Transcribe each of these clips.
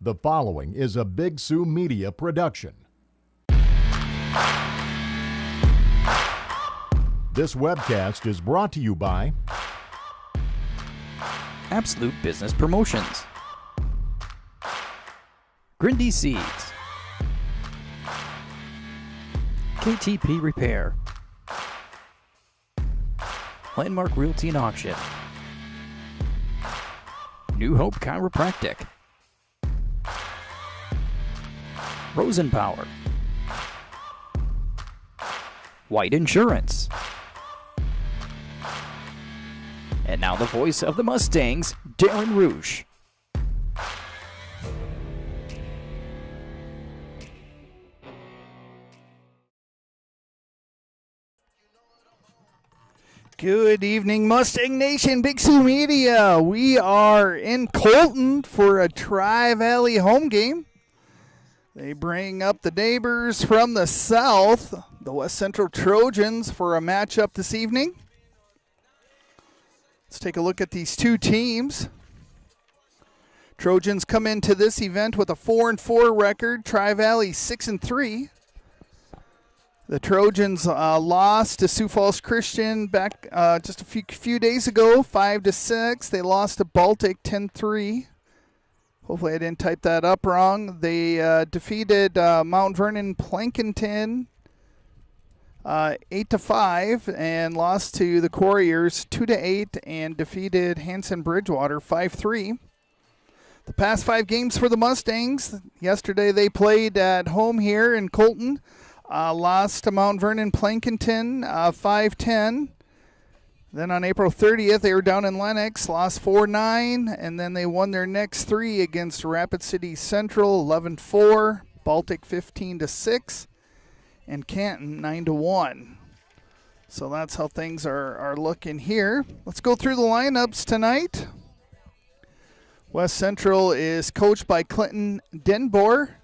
The following is a Big Sioux Media production. This webcast is brought to you by Absolute Business Promotions, Grindy Seeds, KTP Repair, Landmark Realty and Auction, New Hope Chiropractic, Rosenpower, White Insurance, and now the voice of the Mustangs, Deron Ruesch. Good evening, Mustang Nation, Big Sioux Media. We are in Colton for a Tri-Valley home game. They bring up the neighbors from the south, the West Central Trojans, for a matchup this evening. Let's take a look at these two teams. Trojans come into this event with a 4-4 record. Tri-Valley 6-3. The Trojans lost to Sioux Falls Christian back just a few days ago, 5-6. They lost to Baltic 10-3. Hopefully I didn't type that up wrong. They defeated Mount Vernon Plankinton 8-5 and lost to the Couriers 2-8 and defeated Hanson Bridgewater 5-3. The past 5 games for the Mustangs. Yesterday they played at home here in Colton. Lost to Mount Vernon Plankinton 5-10. Then on April 30th, they were down in Lennox, lost 4-9, and then they won their next 3 against Rapid City Central 11-4, Baltic 15-6, and Canton 9-1. So that's how things are looking here. Let's go through the lineups tonight. West Central is coached by Clinton Denbor,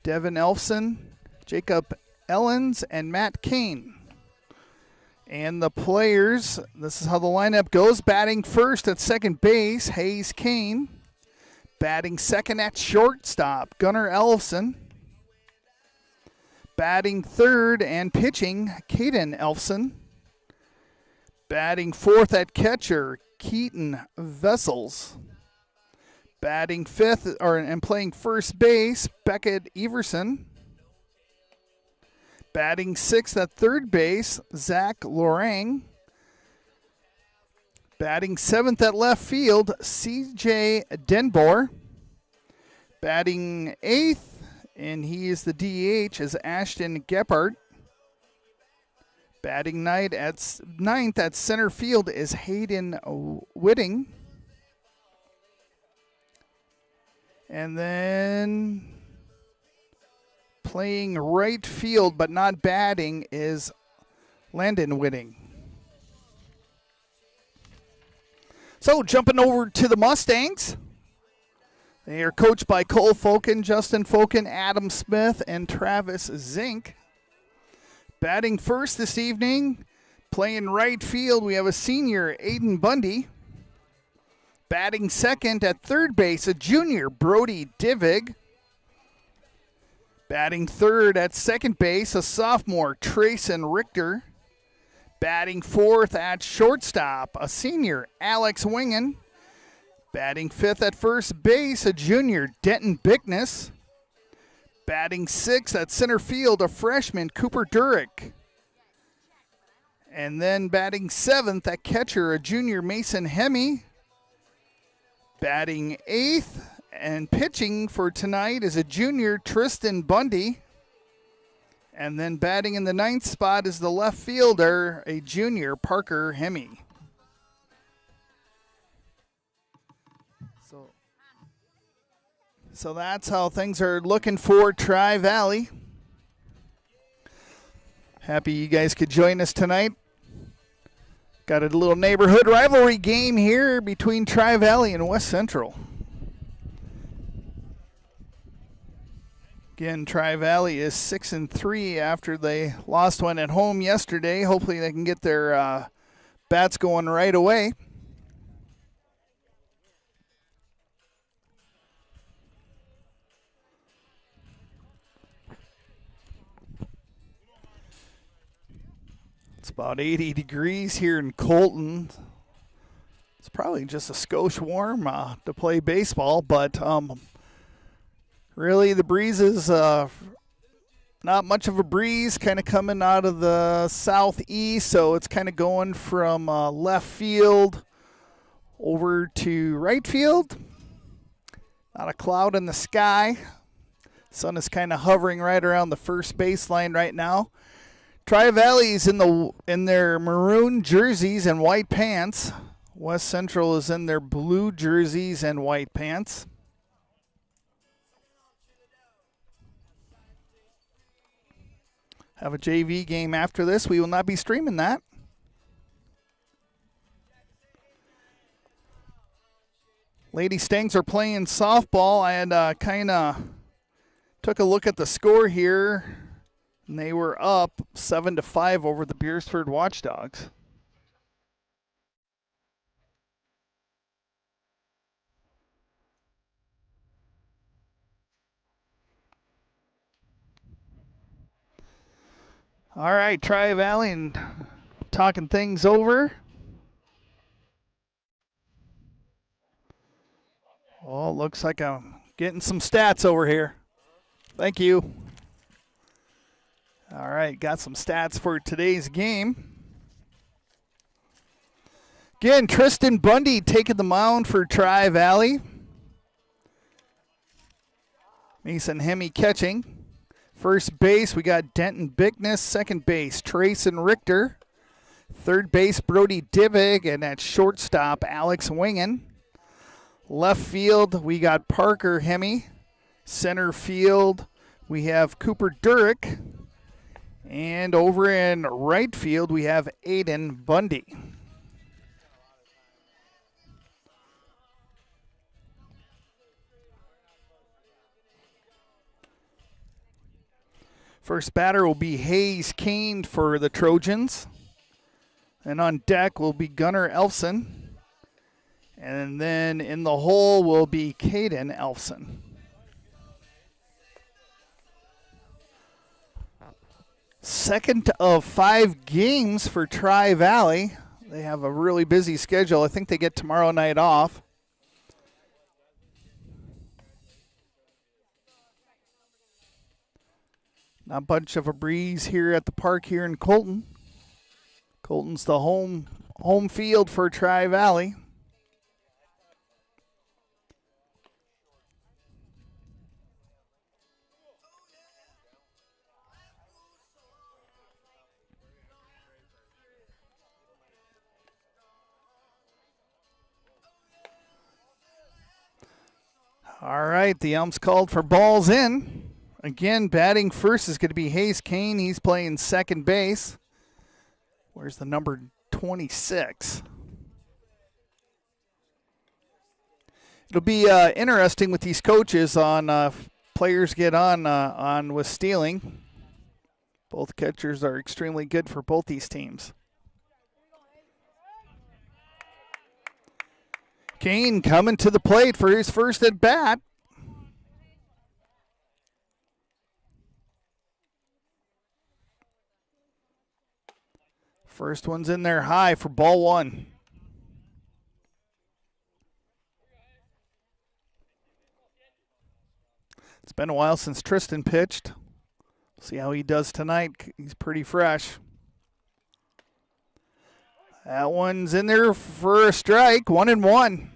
Devin Elfson, Jacob Ellens, and Matt Kane. And the players, this is how the lineup goes. Batting first at second base, Hayes Kane. Batting second at shortstop, Gunnar Elfson. Batting third and pitching, Caden Elfson. Batting fourth at catcher, Keaton Vessels. Batting fifth, and playing first base, Beckett Everson. Batting sixth at third base, Zach Lorang. Batting seventh at left field, CJ Denbor. Batting eighth, and he is the DH, is Ashton Gephardt. Batting ninth at center field is Hayden Whitting. And then playing right field but not batting is Landon Whitting. So jumping over to the Mustangs. They are coached by Cole Folken, Justin Folken, Adam Smith, and Travis Zink. Batting first this evening, playing right field, we have a senior, Aiden Bundy. Batting second at third base, a junior, Brody Divig. Batting third at second base, a sophomore, Trayson Richter. Batting fourth at shortstop, a senior, Alex Wingen. Batting fifth at first base, a junior, Denton Bickness. Batting sixth at center field, a freshman, Cooper Durick. And then batting seventh at catcher, a junior, Mason Hemme. Batting eighth and pitching for tonight is a junior, Tristan Bundy. And then batting in the ninth spot is the left fielder, a junior, Parker Hemme. So that's how things are looking for Tri-Valley. Happy you guys could join us tonight. Got a little neighborhood rivalry game here between Tri-Valley and West Central. Again, Tri-Valley is 6-3 after they lost one at home yesterday. Hopefully they can get their bats going right away. about 80 degrees here in Colton. It's probably just a skosh warm to play baseball, but really the breeze is not much of a breeze, kind of coming out of the southeast, so it's kind of going from left field over to right field. Not a cloud in the sky. Sun is kind of hovering right around the first baseline right now. Tri-Valley's in their maroon jerseys and white pants. West Central is in their blue jerseys and white pants. Have a JV game after this. We will not be streaming that. Lady Stangs are playing softball. I had kind of took a look at the score here, and they were up 7-5 over the Beersford Watchdogs. All right, Tri-Valley and talking things over. Oh, looks like I'm getting some stats over here. Thank you. All right, got some stats for today's game. Again, Tristan Bundy taking the mound for Tri-Valley. Mason Hemme catching. First base, we got Denton Bickness. Second base, Trayson Richter. Third base, Brody Divig. And at shortstop, Alex Wingen. Left field, we got Parker Hemme. Center field, we have Cooper Durick. And over in right field, we have Aiden Bundy. First batter will be Hayes Kane for the Trojans. And on deck will be Gunnar Elfson. And then in the hole will be Caden Elfson. Second of 5 games for Tri-Valley. They have a really busy schedule. I think they get tomorrow night off. Not much of a breeze here at the park here in Colton. Colton's the home field for Tri-Valley. All right, the ump's called for balls in. Again, batting first is going to be Hayes Kane. He's playing second base. Where's the number 26? It'll be interesting with these coaches on players get on with stealing. Both catchers are extremely good for both these teams. Kane coming to the plate for his first at bat. First one's in there high for ball one. It's been a while since Tristan pitched. See how he does tonight. He's pretty fresh. That one's in there for a strike, 1-1.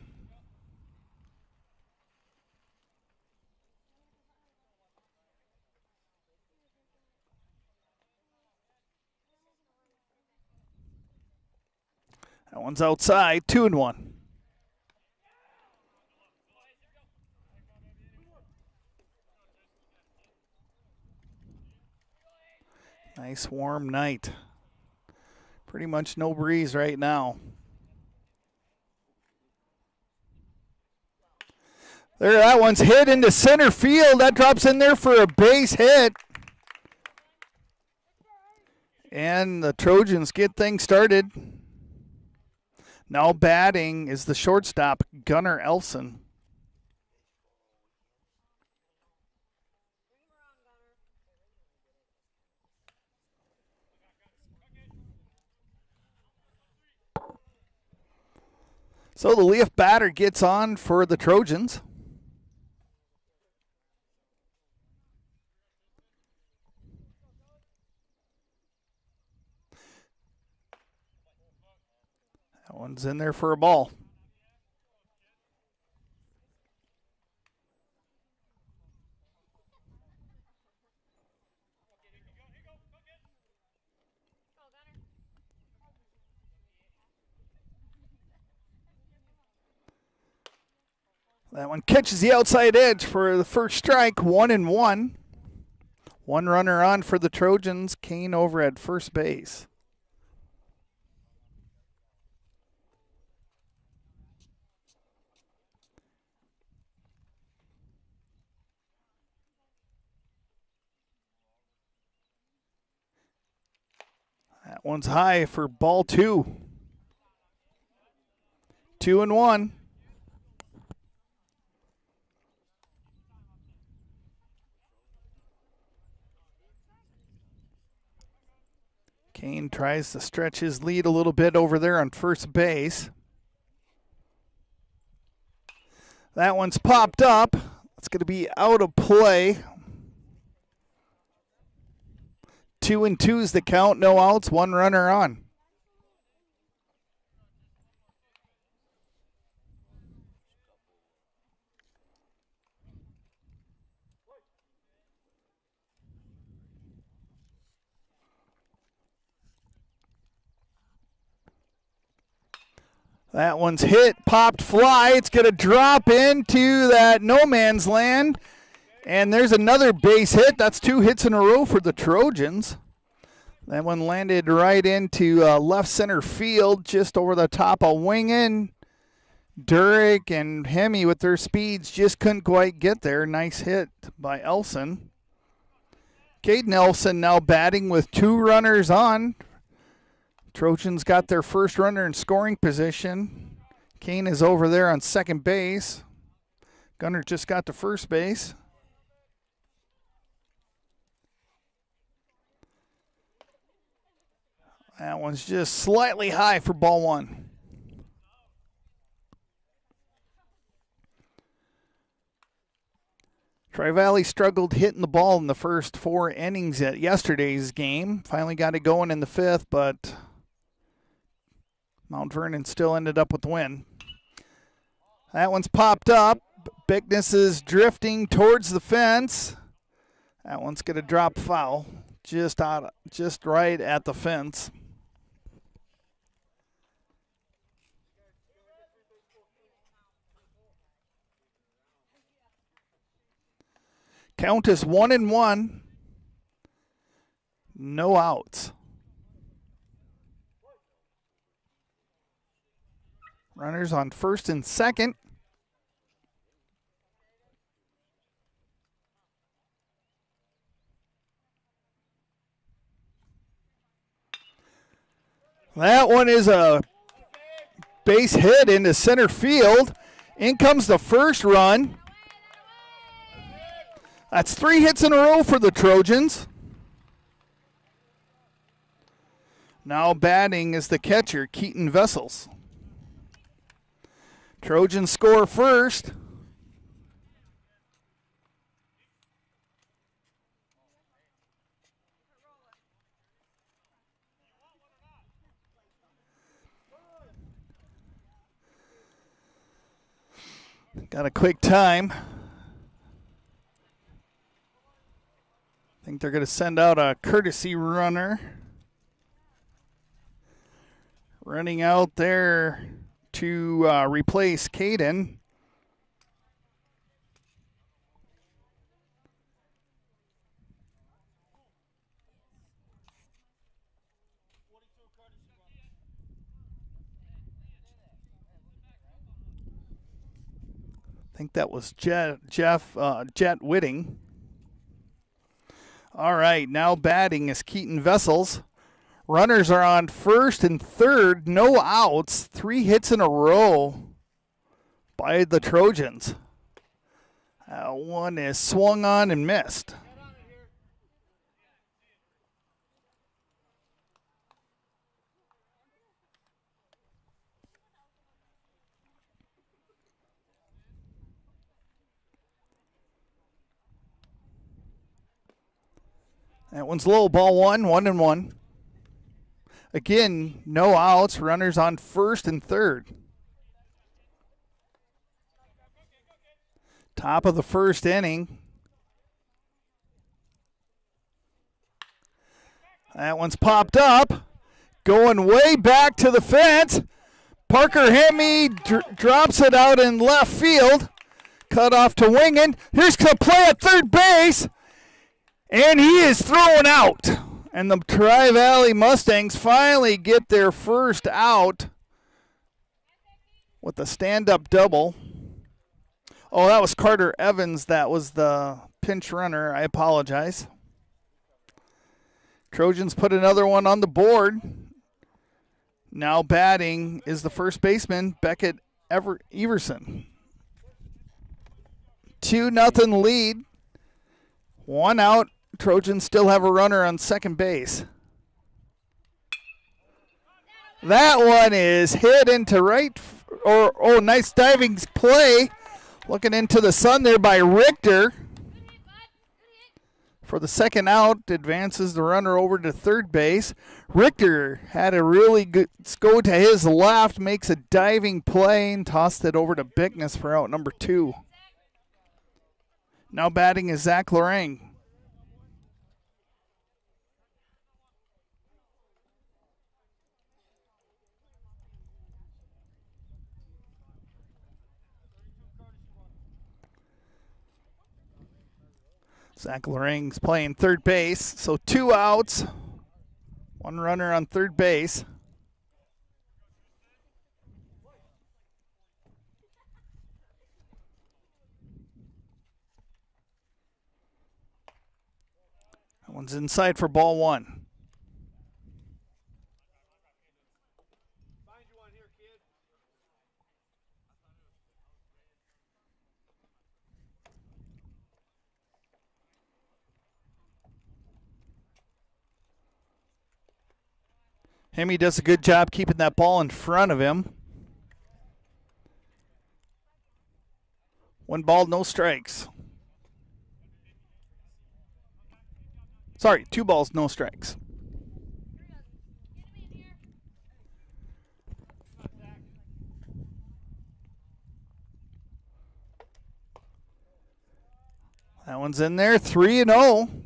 That one's outside, 2-1. Nice warm night. Pretty much no breeze right now. There, that one's hit into center field. That drops in there for a base hit. And the Trojans get things started. Now batting is the shortstop, Gunnar Elfson. So the leaf batter gets on for the Trojans. That one's in there for a ball. That one catches the outside edge for the first strike, 1-1. One runner on for the Trojans. Kane over at first base. That one's high for ball 2. 2-1. Kane tries to stretch his lead a little bit over there on first base. That one's popped up. It's going to be out of play. 2-2 is the count. No outs. One runner on. That one's hit, popped fly. It's going to drop into that no man's land. And there's another base hit. That's 2 hits in a row for the Trojans. That one landed right into left center field, just over the top of Wingen. Durick and Hemi with their speeds just couldn't quite get there. Nice hit by Elson. Caden Elson now batting with 2 runners on. Trojans got their first runner in scoring position. Kane is over there on second base. Gunner just got to first base. That one's just slightly high for ball 1. Tri-Valley struggled hitting the ball in the first 4 innings at yesterday's game. Finally got it going in the 5th, but Mount Vernon still ended up with the win. That one's popped up. Bigness is drifting towards the fence. That one's going to drop foul, just right at the fence. Count is 1-1. No outs. Runners on first and second. That one is a base hit into center field. In comes the first run. That's 3 hits in a row for the Trojans. Now batting is the catcher, Keaton Vessels. Trojans score first. Got a quick time. I think they're going to send out a courtesy runner. Running out there to replace Caden. I think that was Jet Whitting. All right, now batting is Keaton Vessels. Runners are on first and third, no outs, 3 hits in a row by the Trojans. One is swung on and missed. That one's low, ball 1-1. Again, no outs, runners on first and third. Top of the first inning. That one's popped up. Going way back to the fence. Parker Hemme drops it out in left field. Cut off to Wingen. Here's the play at third base. And he is thrown out. And the Tri-Valley Mustangs finally get their first out with a stand-up double. Oh, that was Carter Evans. That was the pinch runner. I apologize. Trojans put another one on the board. Now batting is the first baseman, Beckett Everson. 2-0 lead. One out. Trojans still have a runner on second base. That one is hit into right. Nice diving play. Looking into the sun there by Richter. For the second out, advances the runner over to third base. Richter had a really good go to his left, makes a diving play, and tossed it over to Bickness for out number 2. Now batting is Zach Lorang. Zach Lorang's playing third base, so 2 outs, 1 runner on third base. That one's inside for ball 1. Hemme does a good job keeping that ball in front of him. 1 ball, no strikes. Sorry, 2 balls, no strikes. That one's in there, 3-0.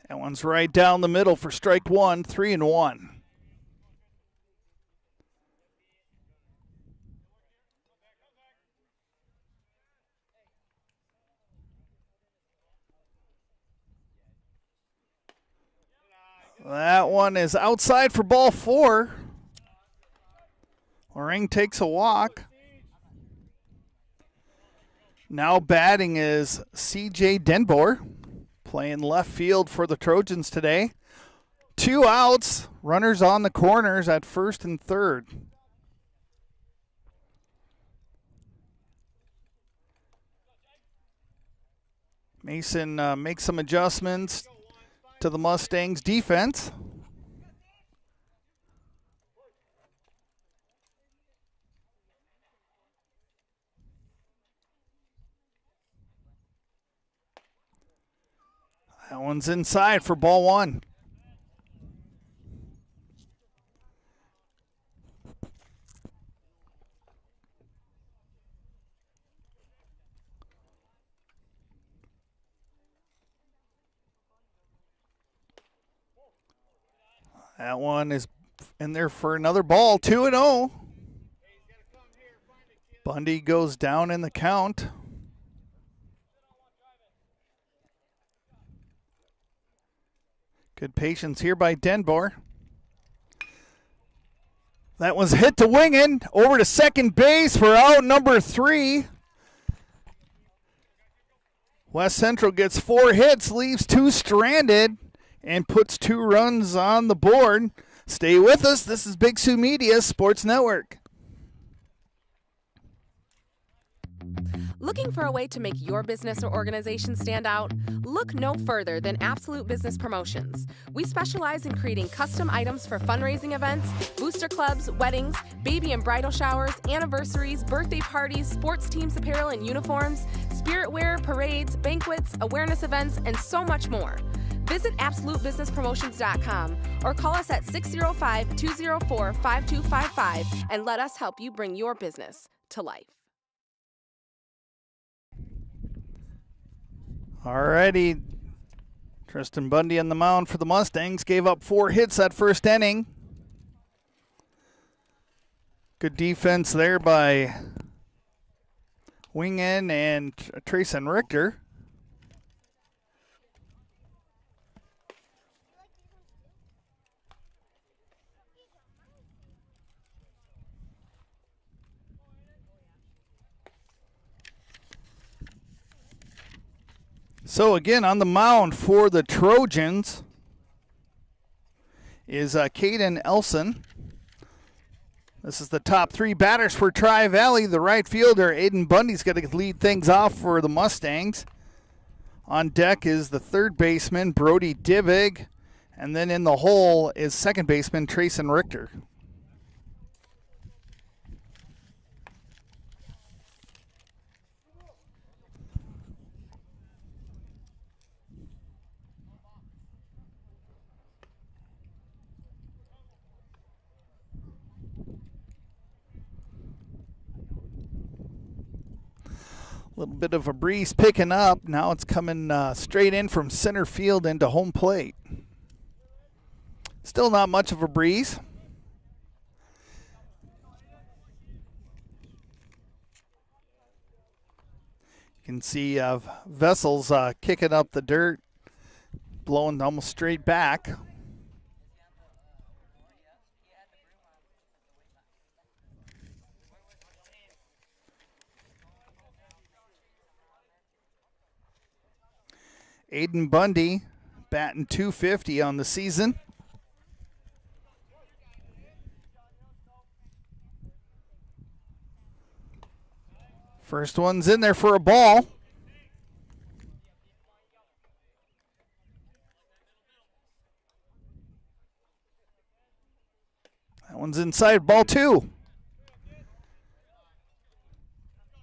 That one's right down the middle for strike 1, 3-1. That one is outside for ball 4. Lorang takes a walk. Now batting is C.J. Denbor. Playing left field for the Trojans today. 2 outs. Runners on the corners at first and third. Mason makes some adjustments to the Mustangs defense. That one's inside for ball 1. That one is in there for another ball, 2-0. Bundy goes down in the count. Good patience here by Denbor. That one's hit to Wingen. Over to second base for out number 3. West Central gets 4 hits, leaves 2 stranded, and puts 2 runs on the board. Stay with us. This is Big Sioux Media Sports Network. Looking for a way to make your business or organization stand out? Look no further than Absolute Business Promotions. We specialize in creating custom items for fundraising events, booster clubs, weddings, baby and bridal showers, anniversaries, birthday parties, sports teams apparel and uniforms, spirit wear, parades, banquets, awareness events, and so much more. Visit AbsoluteBusinessPromotions.com or call us at 605-204-5255 and let us help you bring your business to life. Alrighty. Tristan Bundy on the mound for the Mustangs. Gave up 4 hits that first inning. Good defense there by Wingen and Trayson Richter. So again, on the mound for the Trojans is Caden Elson. This is the top 3 batters for Tri-Valley. The right fielder, Aiden Bundy's going to lead things off for the Mustangs. On deck is the third baseman, Brody Divig. And then in the hole is second baseman, Trayson Richter. A little bit of a breeze picking up. Now it's coming straight in from center field into home plate. Still not much of a breeze. You can see vessels kicking up the dirt, blowing almost straight back. Aiden Bundy batting .250 on the season. First one's in there for a ball. That one's inside, ball 2.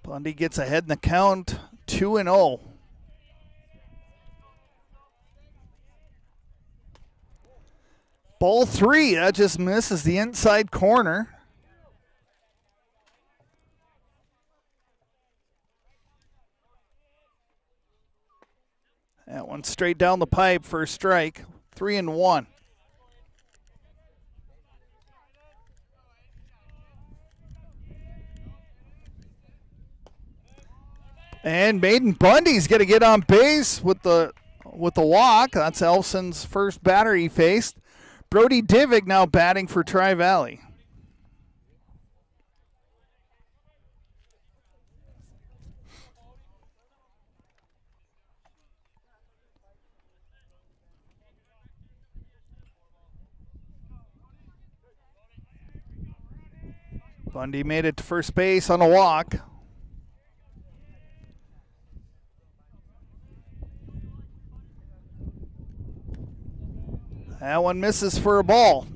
Bundy gets ahead in the count, 2-0. Ball 3, that just misses the inside corner. That one straight down the pipe for a strike, 3-1. And Maiden Bundy's going to get on base with the walk. That's Elson's first batter he faced. Brody Divig now batting for Tri-Valley. Bundy made it to first base on a walk. That one misses for a ball.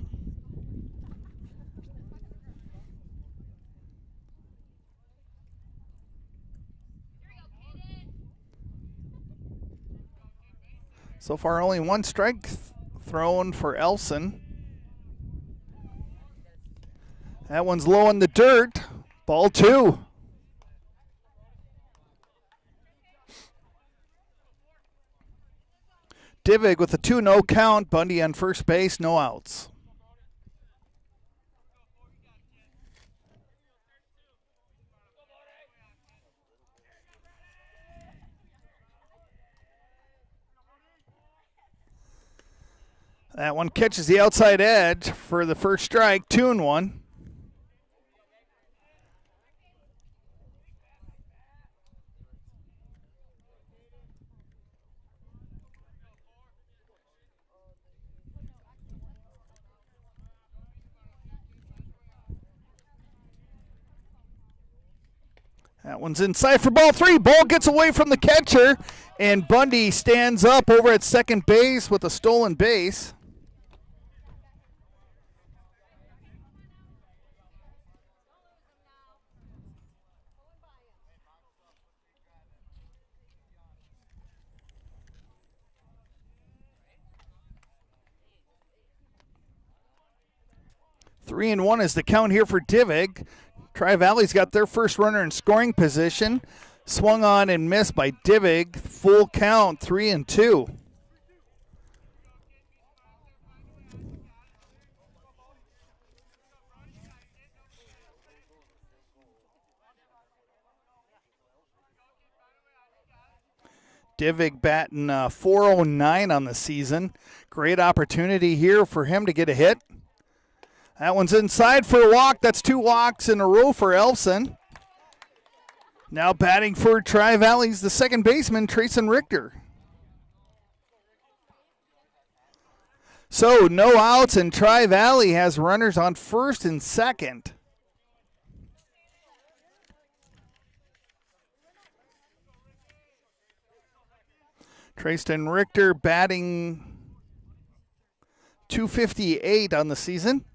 So far, only one strike thrown for Elson. That one's low in the dirt. Ball 2. Divig with a 2-0 count. Bundy on first base, no outs. That one catches the outside edge for the first strike, 2-1. That one's inside for ball 3. Ball gets away from the catcher, and Bundy stands up over at second base with a stolen base. Three and one is the count here for Divig. Tri-Valley's got their first runner in scoring position. Swung on and missed by Divig. Full count, 3-2. Divig batting .409 on the season. Great opportunity here for him to get a hit. That one's inside for a walk. That's 2 walks in a row for Elson. Now batting for Tri-Valley's the second baseman, Trayson Richter. So no outs, and Tri-Valley has runners on first and second. Trayson Richter batting .258 on the season.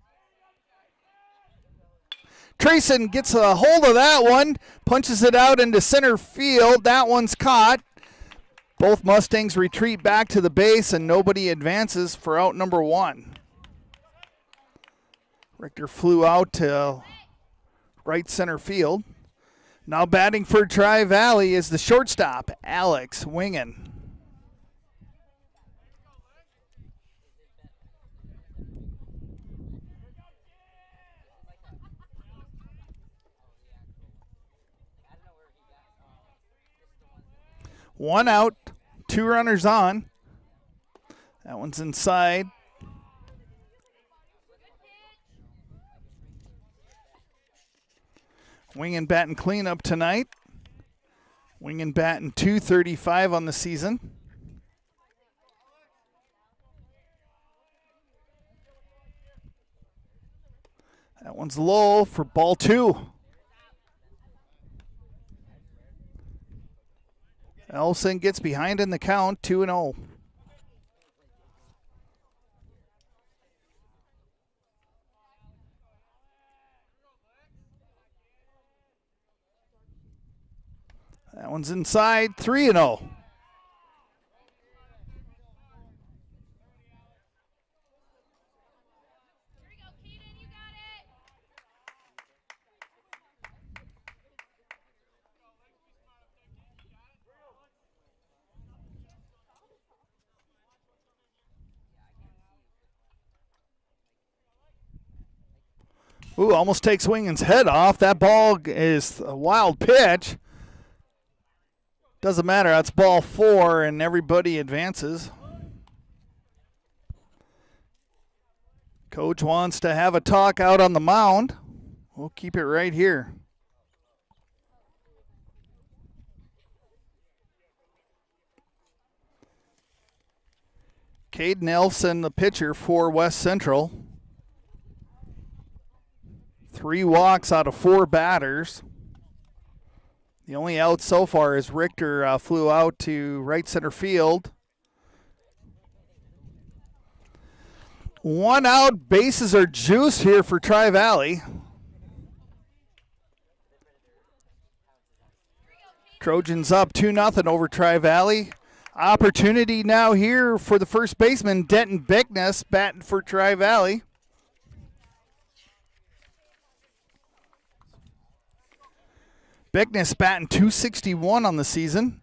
Trayson gets a hold of that one, punches it out into center field. That one's caught. Both Mustangs retreat back to the base, and nobody advances for out number 1. Richter flew out to right center field. Now batting for Tri-Valley is the shortstop, Alex Wingen. One out, 2 runners on. That one's inside. Wingen batting cleanup tonight. Wingen batting .235 on the season. That one's low for ball 2. Elson gets behind in the count, 2-0. That one's inside, 3-0. Ooh, almost takes Wingen's head off. That ball is a wild pitch. Doesn't matter. That's ball 4, and everybody advances. Coach wants to have a talk out on the mound. We'll keep it right here. Caden Elson, the pitcher for West Central. 3 walks out of 4 batters. The only out so far is Richter flew out to right center field. 1 out, bases are juiced here for Tri-Valley. Trojans up 2-0 over Tri-Valley. Opportunity now here for the first baseman, Denton Bickness, batting for Tri-Valley. Bickness batting .261 on the season.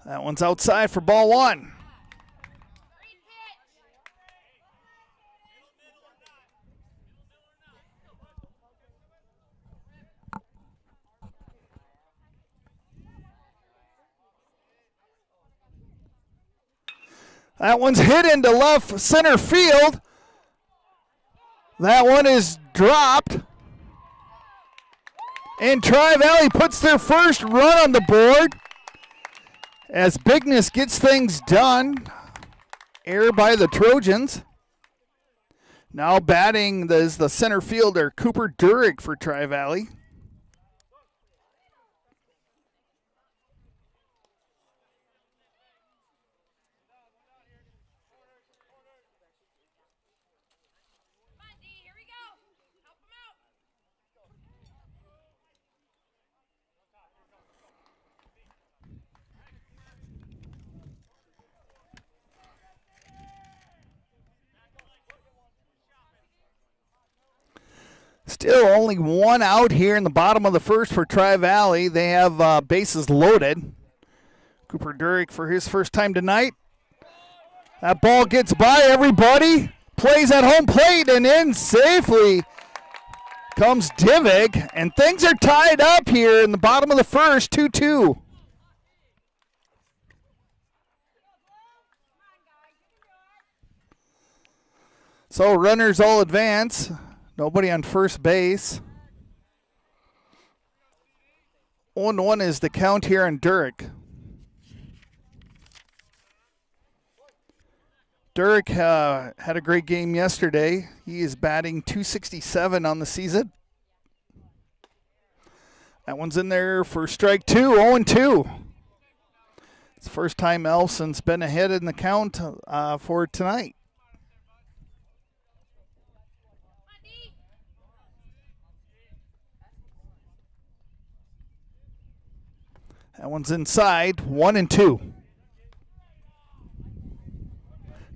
That one's outside for ball 1. That one's hit into left center field. That one is dropped. And Tri-Valley puts their first run on the board as Bigness gets things done. Error by the Trojans. Now batting is the center fielder, Cooper Durick for Tri-Valley. Still only one out here in the bottom of the first for Tri-Valley. They have bases loaded. Cooper Durick for his first time tonight. That ball gets by everybody. Plays at home plate and in safely comes Divig. And things are tied up here in the bottom of the first, 2-2. So runners all advance. Nobody on first base. 0-1 is the count here on Durick. Durick had a great game yesterday. He is batting .267 on the season. That one's in there for strike two, 0-2. It's the first time Elfson's been ahead in the count for tonight. That one's inside, 1-2.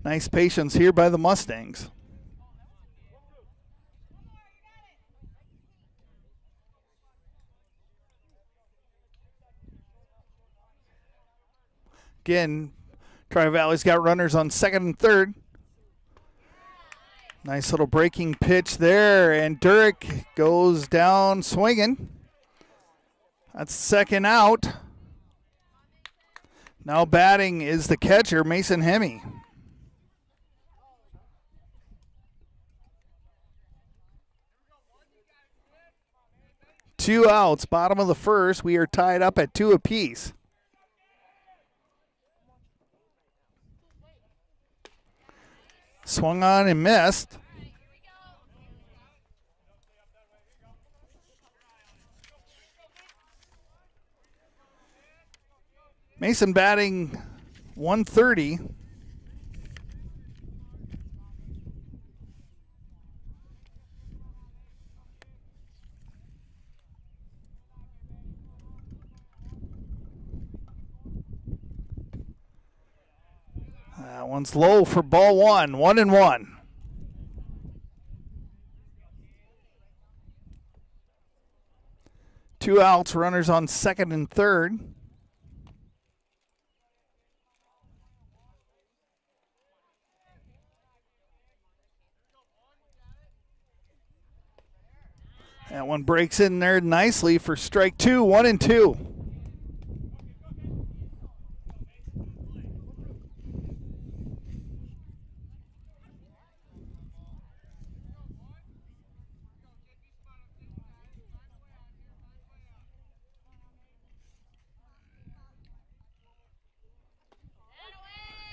Nice patience here by the Mustangs. Again, Tri-Valley's got runners on second and third. Nice little breaking pitch there, and Durick goes down swinging. That's second out. Now batting is the catcher, Mason Hemme. Two outs, bottom of the first. We are tied up at 2 apiece. Swung on and missed. Mason batting .130. That one's low for ball one, 1-1. Two outs, runners on second and third. That one breaks in there nicely for strike two, 1-2.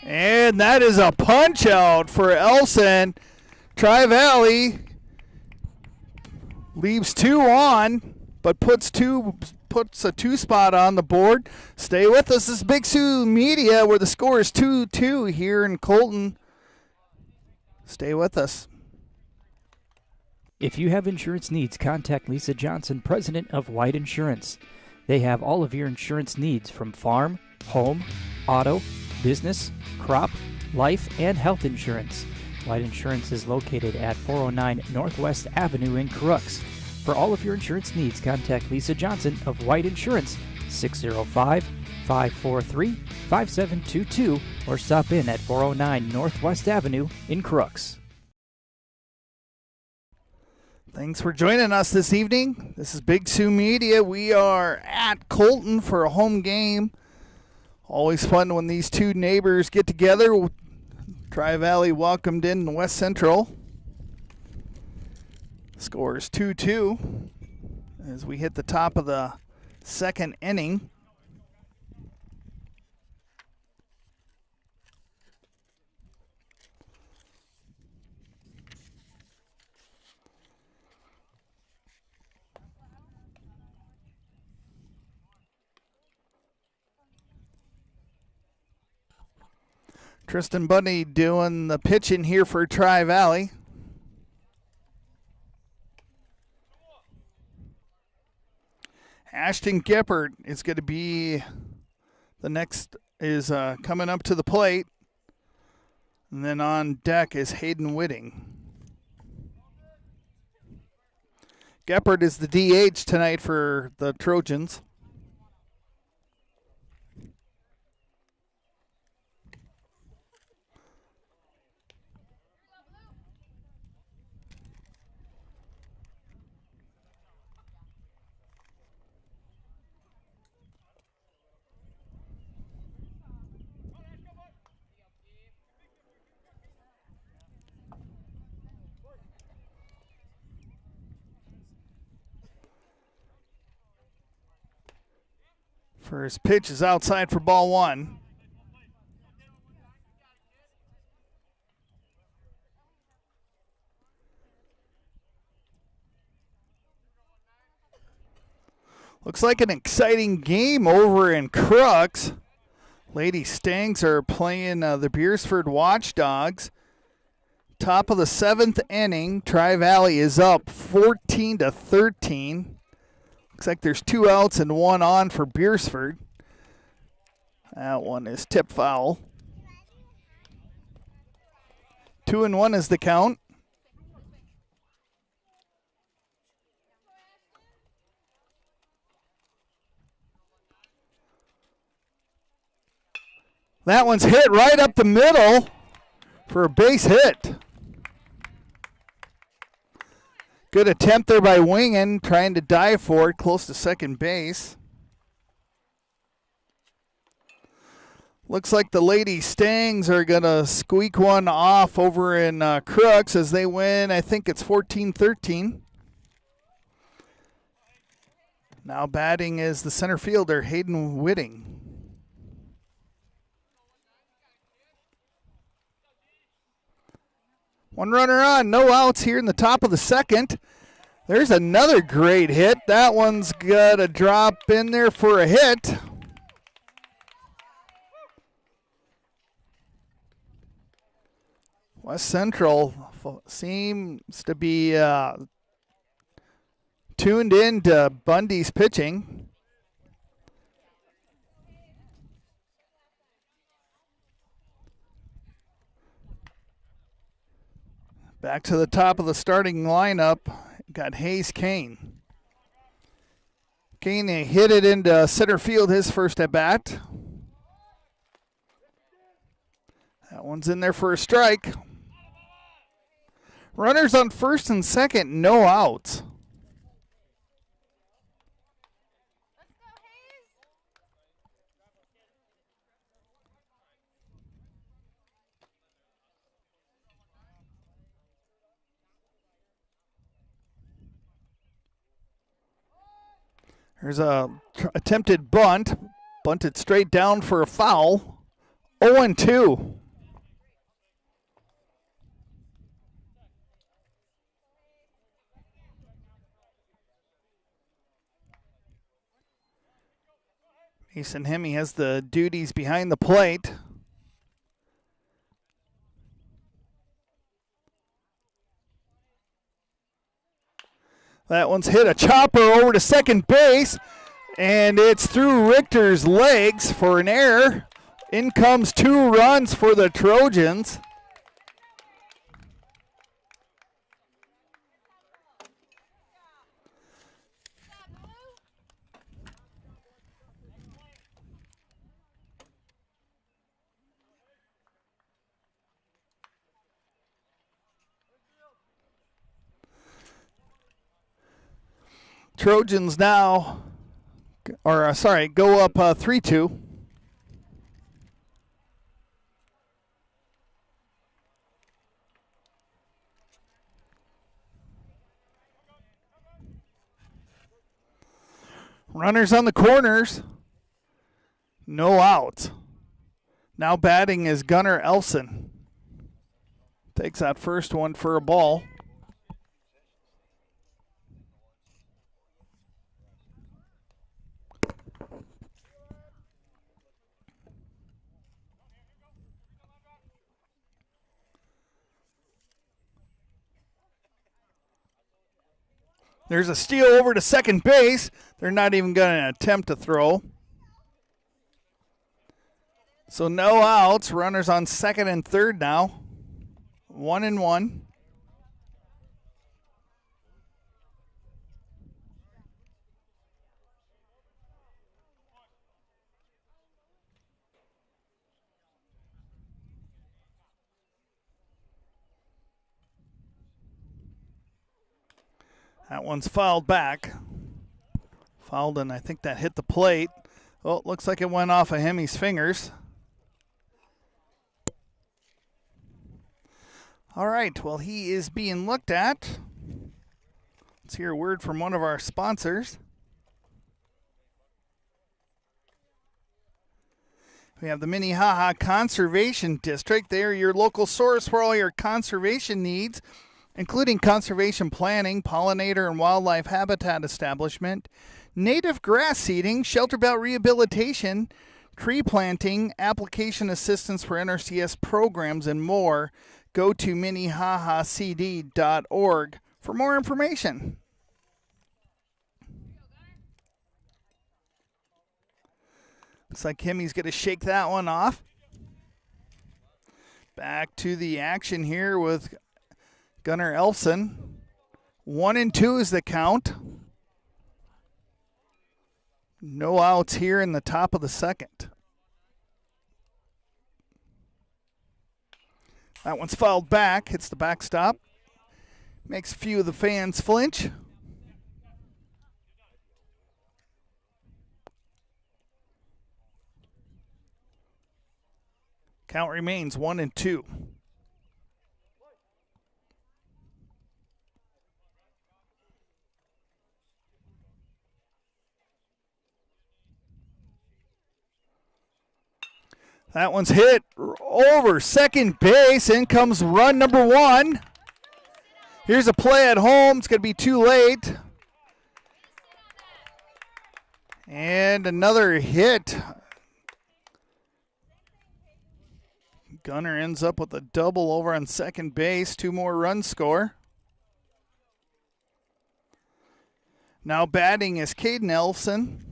And that is a punch out for Elson. Tri-Valley leaves two on, but puts a two spot on the board. Stay with us. This is Big Sioux Media, where the score is 2-2 here in Colton. Stay with us. If you have insurance needs, contact Lisa Johnson, president of White Insurance. They have all of your insurance needs from farm, home, auto, business, crop, life, and health insurance. White Insurance is located at 409 Northwest Avenue in Crooks. For all of your insurance needs, contact Lisa Johnson of White Insurance, 605-543-5722, or stop in at 409 Northwest Avenue in Crooks. Thanks for joining us this evening. This is Big Sioux Media. We are at Colton for a home game. Always fun when these two neighbors get together. Tri-Valley welcomed in West Central. Score is 2-2 as we hit the top of the second inning. Tristan Bundy doing the pitching here for Tri-Valley. Ashton Geppert is going to be the next, is coming up to the plate. And then on deck is Hayden Whitting. Geppert is the DH tonight for the Trojans. First pitch is outside for ball one. Looks like an exciting game over in Crooks. Lady Stangs are playing the Beersford Watchdogs. Top of the seventh inning. Tri-Valley is up 14-13. Looks like there's 2 outs and 1 on for Beersford. That one is tip foul. 2-1 is the count. That one's hit right up the middle for a base hit. Good attempt there by Wingen, trying to dive for it, close to second base. Looks like the Lady Stangs are going to squeak one off over in Crooks as they win. I think it's 14-13. Now batting is the center fielder, Hayden Whitting. One runner on, no outs here in the top of the second. There's another great hit. That one's got a drop in there for a hit. West Central seems to be tuned in to Bundy's pitching. Back to the top of the starting lineup, got Hayes Kane. Kane hit it into center field his first at bat. That one's in there for a strike. Runners on first and second, no outs. There's a attempted bunt. Bunted straight down for a foul. 0-2. Mason Hemme has the duties behind the plate. That one's hit a chopper over to second base, and it's through Richter's legs for an error. In comes 2 runs for the Trojans. Trojans now, go up 3-2. Runners on the corners. No outs. Now batting is Gunnar Elfson. Takes that first one for a ball. There's a steal over to second base. They're not even going to attempt to throw. So no outs. Runners on second and third now. 1-1. That one's fouled back. Fouled, and I think that hit the plate. Oh, it looks like it went off of Hemi's fingers. All right, well, he is being looked at. Let's hear a word from one of our sponsors. We have the Minnehaha Conservation District. They are your local source for all your conservation needs, including conservation planning, pollinator and wildlife habitat establishment, native grass seeding, shelter belt rehabilitation, tree planting, application assistance for NRCS programs, and more. Go to minnehahacd.org for more information. Looks like Hemi's going to shake that one off. Back to the action here with Gunnar Elfson. 1-2 is the count. No outs here in the top of the second. That one's fouled back, hits the backstop. Makes a few of the fans flinch. Count remains 1-2. That one's hit over second base. In comes run number one. Here's a play at home. It's going to be too late. And another hit. Gunnar ends up with a double over on second base. 2 more runs score. Now batting is Caden Elfson.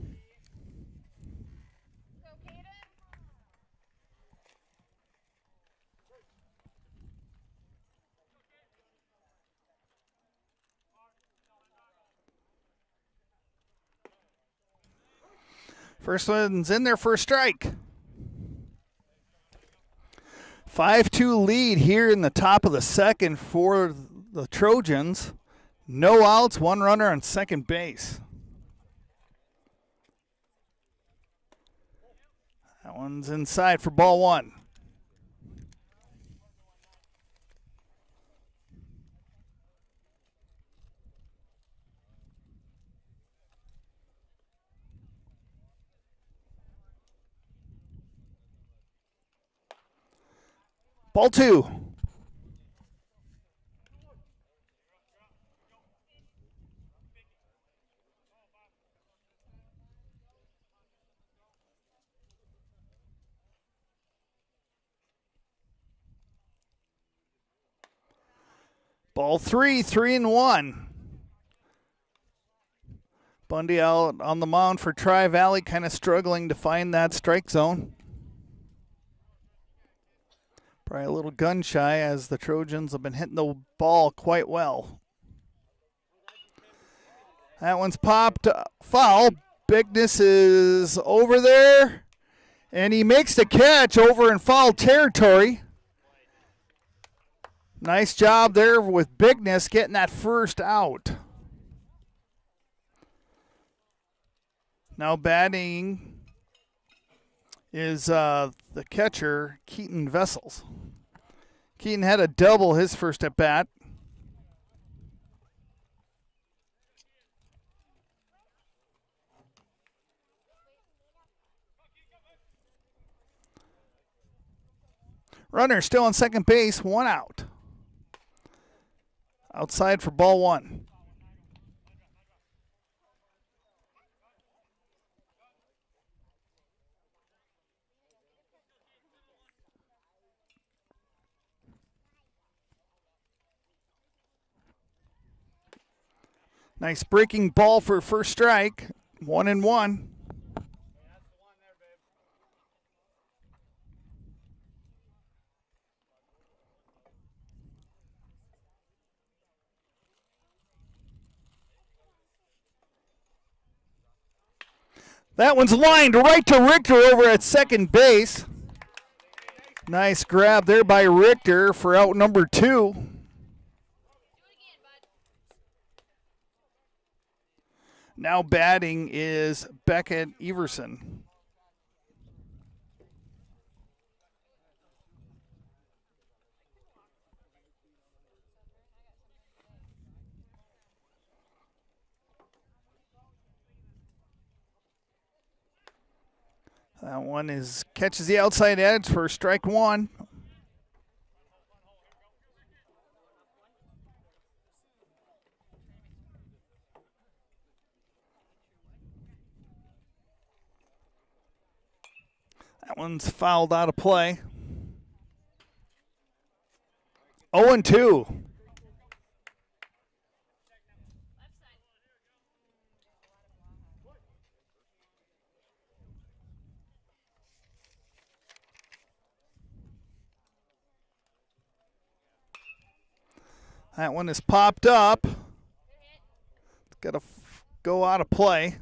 First one's in there for a strike. 5-2 lead here in the top of the second for the Trojans. No outs, 1 runner on second base. That one's inside for ball 1. Ball 2. Ball 3, 3-1. Bundy out on the mound for Tri-Valley, kind of struggling to find that strike zone. Probably a little gun shy as the Trojans have been hitting the ball quite well. That one's popped foul. Bigness is over there, and he makes the catch over in foul territory. Nice job there with Bigness getting that first out. Now batting is the catcher, Keaton Vessels. Keaton had a double his first at bat. Runner still on second base, 1 out. Outside for ball 1. Nice breaking ball for first strike. 1-1. That one's lined right to Richter over at second base. Nice grab there by Richter for out number 2. Now batting is Beckett Everson. That one catches the outside edge for strike 1. That one's fouled out of play. 0-2. That one is popped up. It's got to go out of play.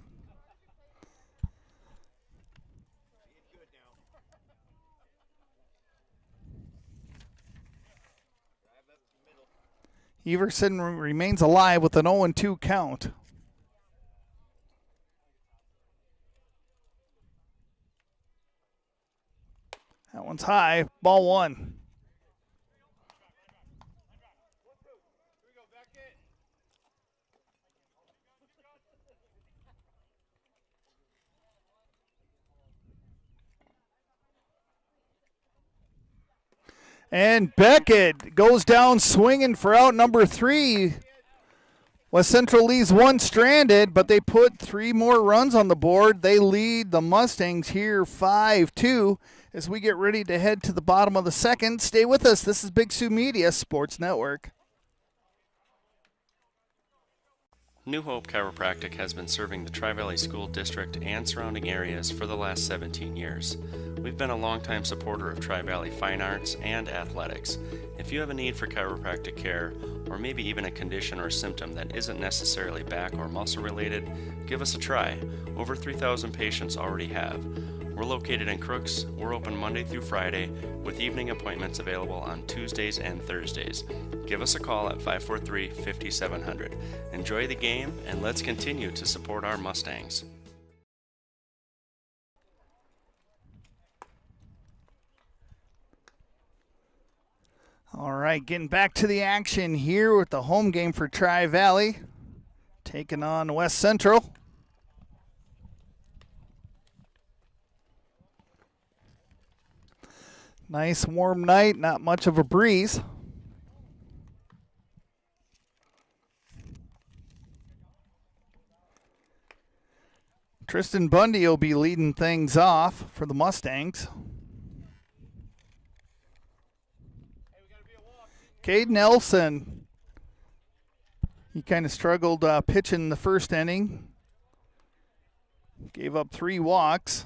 Everson remains alive with an 0-2 count. That one's high. Ball 1. And Beckett goes down swinging for out number 3. West Central leaves 1 stranded, but they put 3 more runs on the board. They lead the Mustangs here 5-2 as we get ready to head to the bottom of the second. Stay with us. This is Big Sioux Media Sports Network. New Hope Chiropractic has been serving the Tri-Valley School District and surrounding areas for the last 17 years. We've been a longtime supporter of Tri-Valley fine arts and athletics. If you have a need for chiropractic care, or maybe even a condition or symptom that isn't necessarily back or muscle related, give us a try. Over 3,000 patients already have. We're located in Crooks. We're open Monday through Friday, with evening appointments available on Tuesdays and Thursdays. Give us a call at 543-5700. Enjoy the game, and let's continue to support our Mustangs. All right, getting back to the action here with the home game for Tri-Valley, taking on West Central. Nice warm night, not much of a breeze. Tristan Bundy will be leading things off for the Mustangs. Cade Nelson, he kind of struggled pitching the first inning. Gave up 3 walks.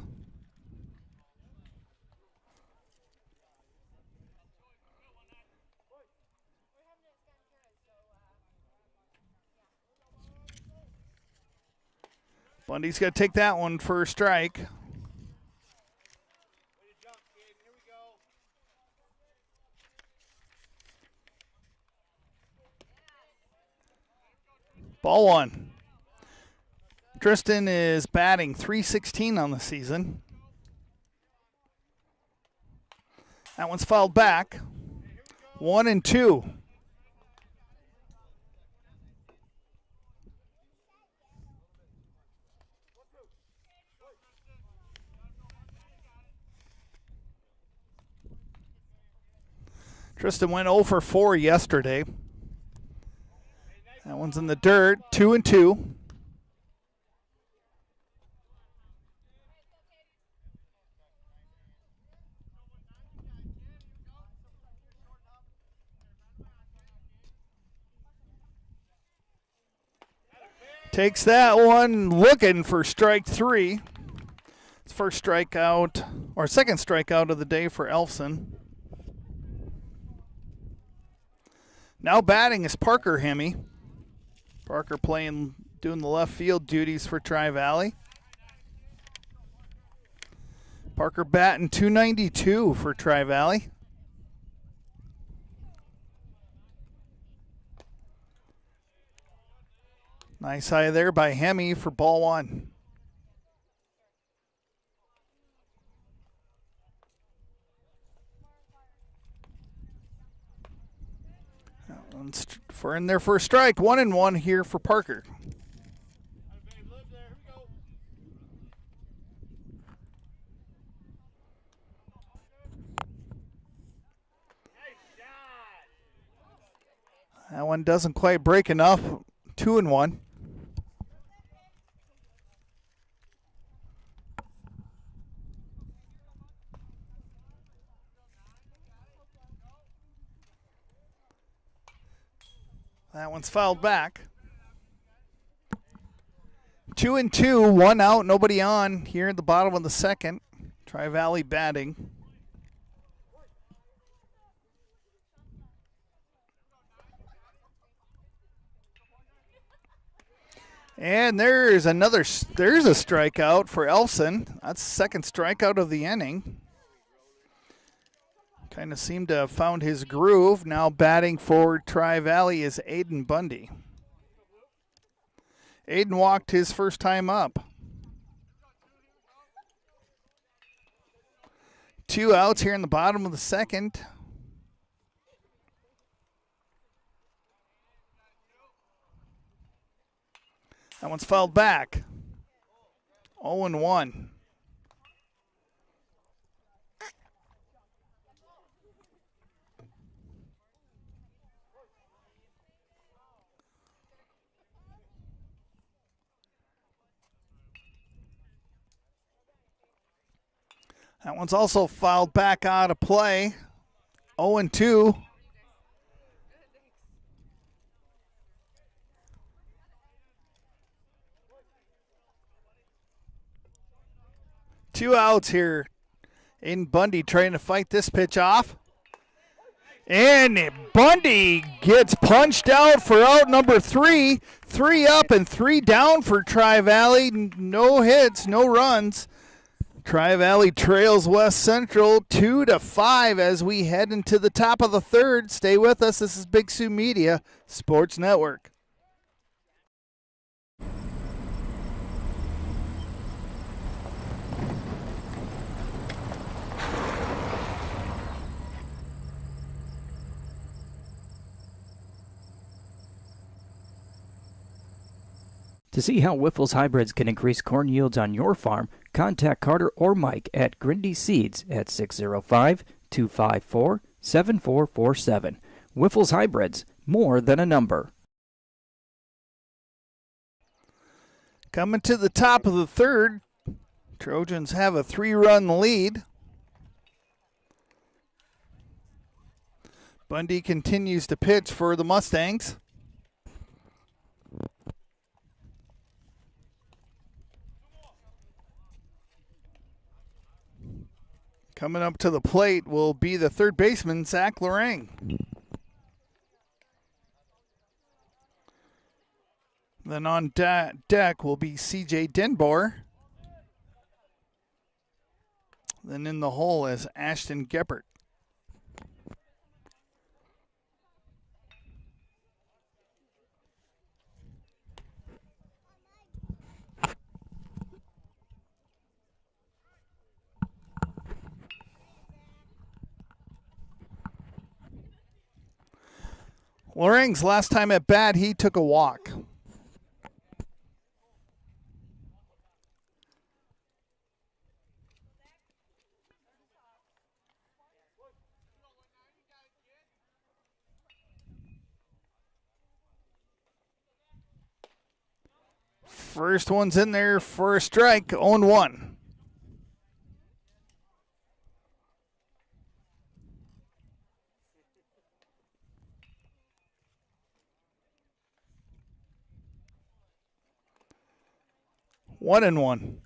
Bundy's got to take that one for a strike. Ball 1. Tristan is batting .316 on the season. That one's fouled back. 1-2. Tristan went 0 for 4 yesterday. That one's in the dirt, 2-2. Takes that one, looking for strike 3. It's first strikeout, or second strikeout of the day for Elfson. Now batting is Parker Hemme. Parker doing the left field duties for Tri-Valley. Parker batting .292 for Tri-Valley. Nice eye there by Hemme for ball 1. That one's for in there for a strike. 1-1 here for Parker. That one doesn't quite break enough. 2-1. That one's fouled back. 2-2, 1 out, nobody on here at the bottom of the second. Tri-Valley batting. And there's a strikeout for Elfson. That's the second strikeout of the inning. Kind of seemed to have found his groove. Now batting for Tri-Valley is Aiden Bundy. Aiden walked his first time up. 2 outs here in the bottom of the second. That one's fouled back. 0-1. That one's also fouled back out of play. 0-2. Two outs here. Aiden Bundy trying to fight this pitch off. And Bundy gets punched out for out number 3. 3 up and 3 down for Tri-Valley. No hits, no runs. Tri-Valley trails West Central 2-5 as we head into the top of the third. Stay with us. This is Big Sioux Media Sports Network. To see how Wyffels hybrids can increase corn yields on your farm, contact Carter or Mike at Grindy Seeds at 605-254-7447. Wyffels hybrids, more than a number. Coming to the top of the third, Trojans have a 3-run lead. Bundy continues to pitch for the Mustangs. Coming up to the plate will be the third baseman, Zach Lorang. Then on deck will be C.J. Denbor. Then in the hole is Ashton Geppert. Lorang's last time at bat, he took a walk. First one's in there for a strike, 0-1. One and one.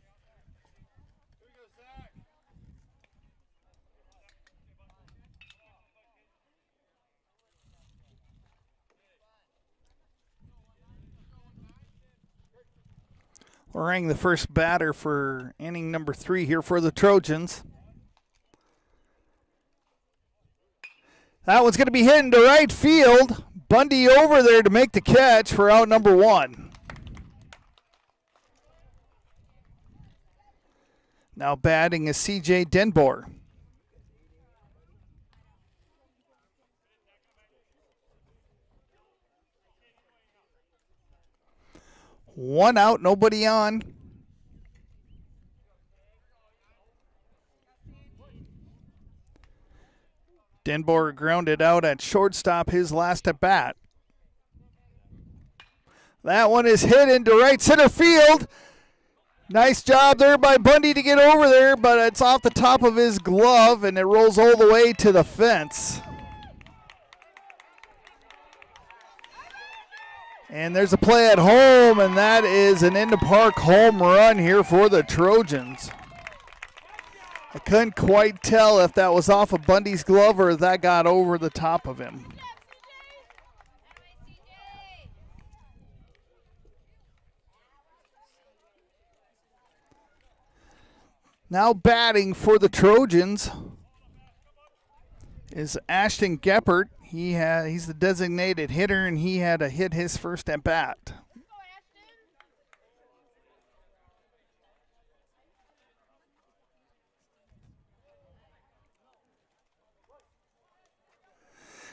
We're running the first batter for inning number 3 here for the Trojans. That one's going to be hit into right field. Bundy over there to make the catch for out number 1. Now batting is C.J. Denbor. One out, nobody on. Denbor grounded out at shortstop his last at bat. That one is hit into right center field. Nice job there by Bundy to get over there, but it's off the top of his glove and it rolls all the way to the fence. And there's a play at home, and that is an in-the-park home run here for the Trojans. I couldn't quite tell if that was off of Bundy's glove or if that got over the top of him. Now batting for the Trojans is Ashton Geppert. He's the designated hitter, and he had to hit his first at bat.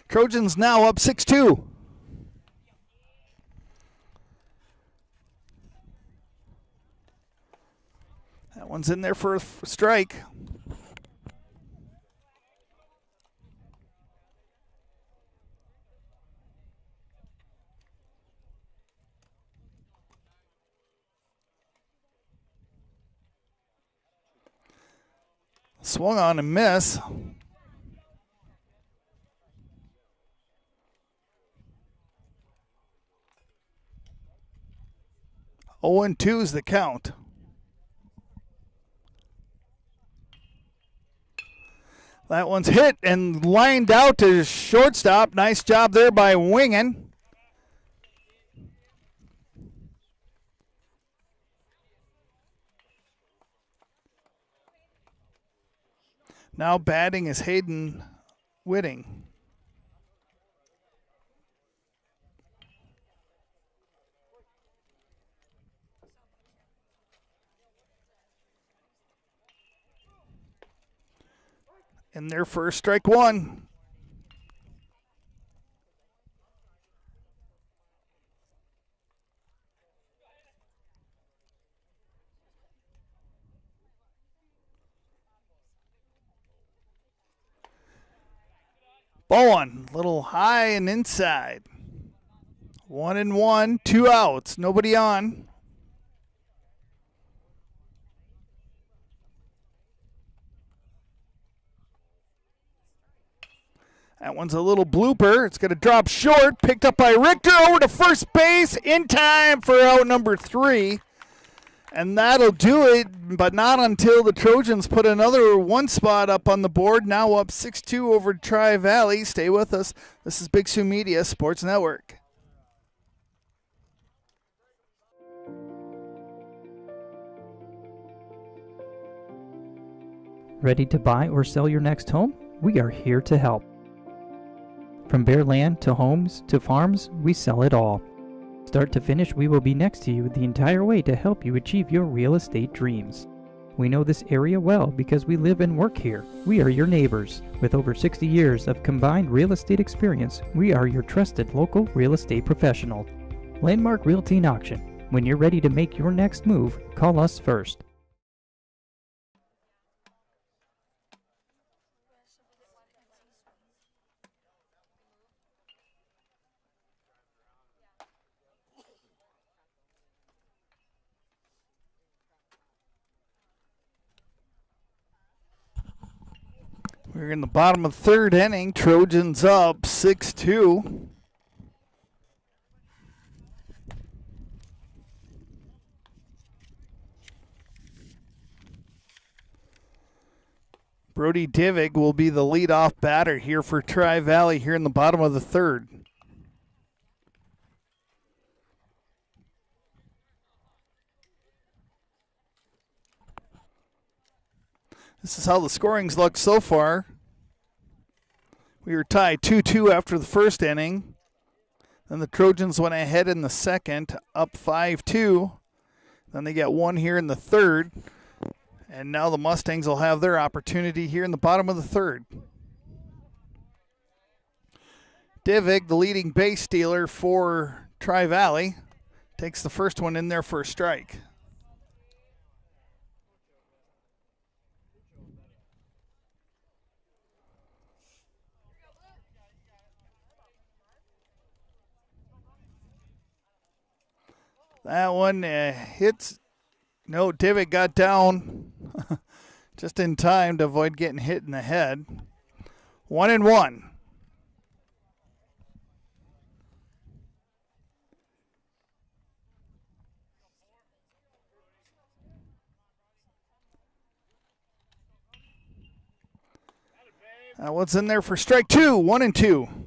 Trojans now up 6-2. That one's in there for a strike. Swung on and miss. Oh, and 2 is the count. That one's hit and lined out to shortstop. Nice job there by Wingen. Now batting is Hayden Whitting. In their first strike 1. Ball one, little high and inside. 1-1, 2 outs, nobody on. That one's a little blooper. It's going to drop short. Picked up by Richter over to first base in time for out number 3. And that'll do it, but not until the Trojans put another 1 spot up on the board. Now up 6-2 over Tri-Valley. Stay with us. This is Big Sioux Media Sports Network. Ready to buy or sell your next home? We are here to help. From bare land to homes to farms, we sell it all. Start to finish, we will be next to you the entire way to help you achieve your real estate dreams. We know this area well because we live and work here. We are your neighbors. With over 60 years of combined real estate experience, we are your trusted local real estate professional. Landmark Realty and Auction. When you're ready to make your next move, call us first. We're in the bottom of the third inning. Trojans up 6-2. Brody Divig will be the leadoff batter here for Tri-Valley here in the bottom of the third. This is how the scorings look so far. We were tied 2-2 after the first inning. Then the Trojans went ahead in the second, up 5-2. Then they get one here in the third. And now the Mustangs will have their opportunity here in the bottom of the third. Divig, the leading base stealer for Tri-Valley, takes the first one in there for a strike. That one hits. No, Divig got down just in time to avoid getting hit in the head. 1-1. What's in there for strike two? 1-2.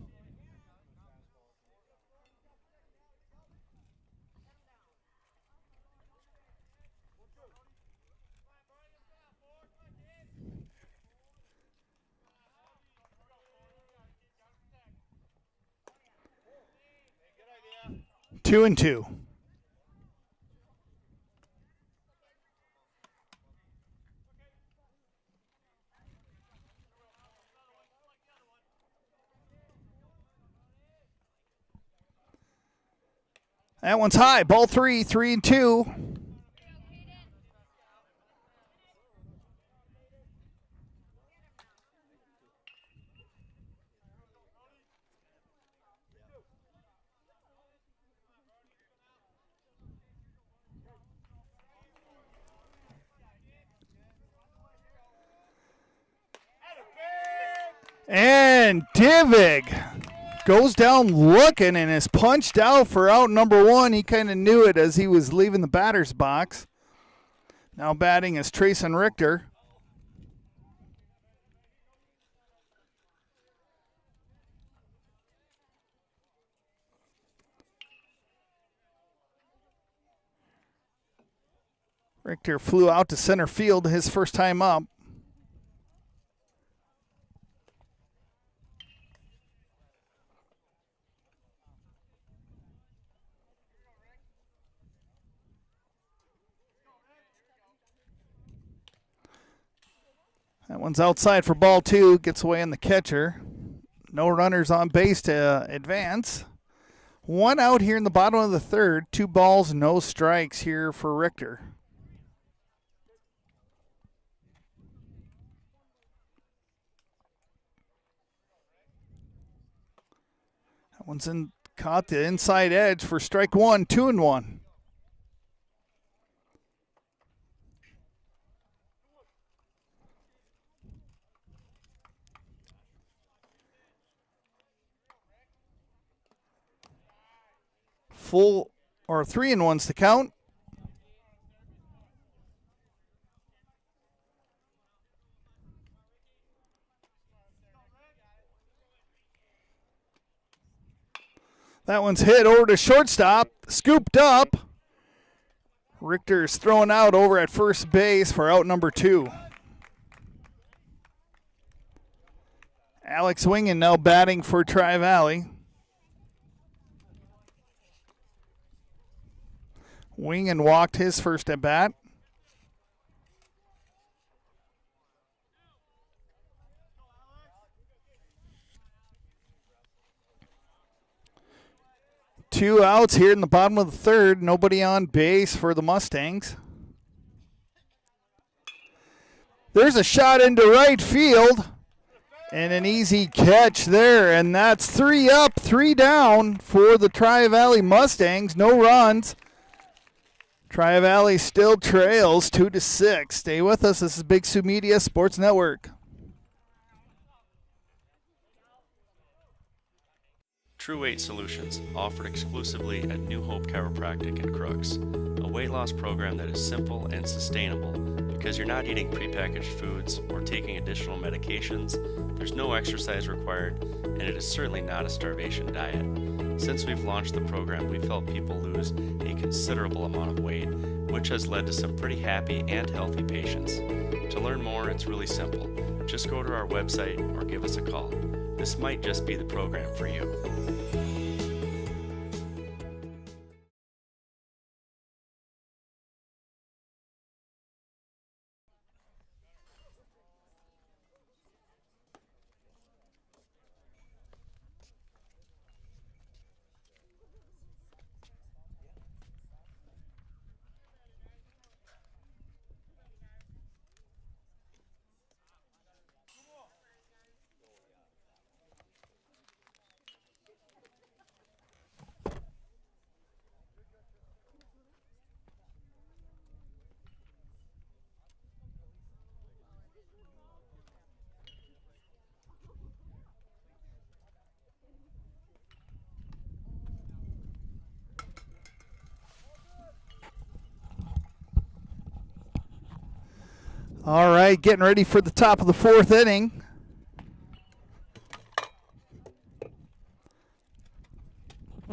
Two and two. That one's high. Ball 3, 3-2. And Divig goes down looking and is punched out for out number one. He kind of knew it as he was leaving the batter's box. Now batting is Trayson Richter. Richter flew out to center field his first time up. That one's outside for ball 2, gets away on the catcher. No runners on base to advance. One out here in the bottom of the third. 2 balls, no strikes here for Richter. That one's caught the inside edge for strike 1, 2-1. Full or 3-1's to count. That one's hit over to shortstop, scooped up. Richter's thrown out over at first base for out number 2. Alex Wingen now batting for Tri-Valley. Wingen walked his first at bat. Two outs here in the bottom of the third. Nobody on base for the Mustangs. There's a shot into right field. And an easy catch there. And that's 3 up, 3 down for the Tri-Valley Mustangs. No runs. Tri-Valley still trails 2-6. Stay with us. This is Big Sioux Media Sports Network. True Weight Solutions, offered exclusively at New Hope Chiropractic in Crooks. A weight loss program that is simple and sustainable because you're not eating prepackaged foods or taking additional medications, there's no exercise required, and it is certainly not a starvation diet. Since we've launched the program, we've helped people lose a considerable amount of weight, which has led to some pretty happy and healthy patients. To learn more, it's really simple. Just go to our website or give us a call. This might just be the program for you. All right, getting ready for the top of the fourth inning.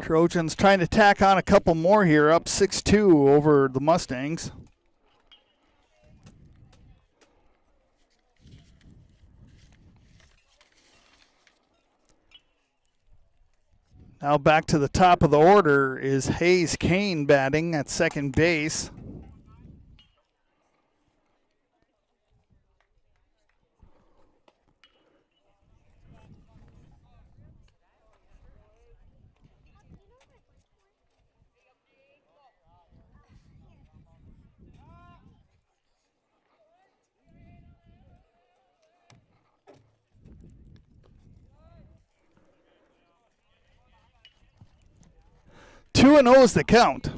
Trojans trying to tack on a couple more here, up 6-2 over the Mustangs. Now back to the top of the order is Hayes Kane batting at second base. Two and 0 is the count.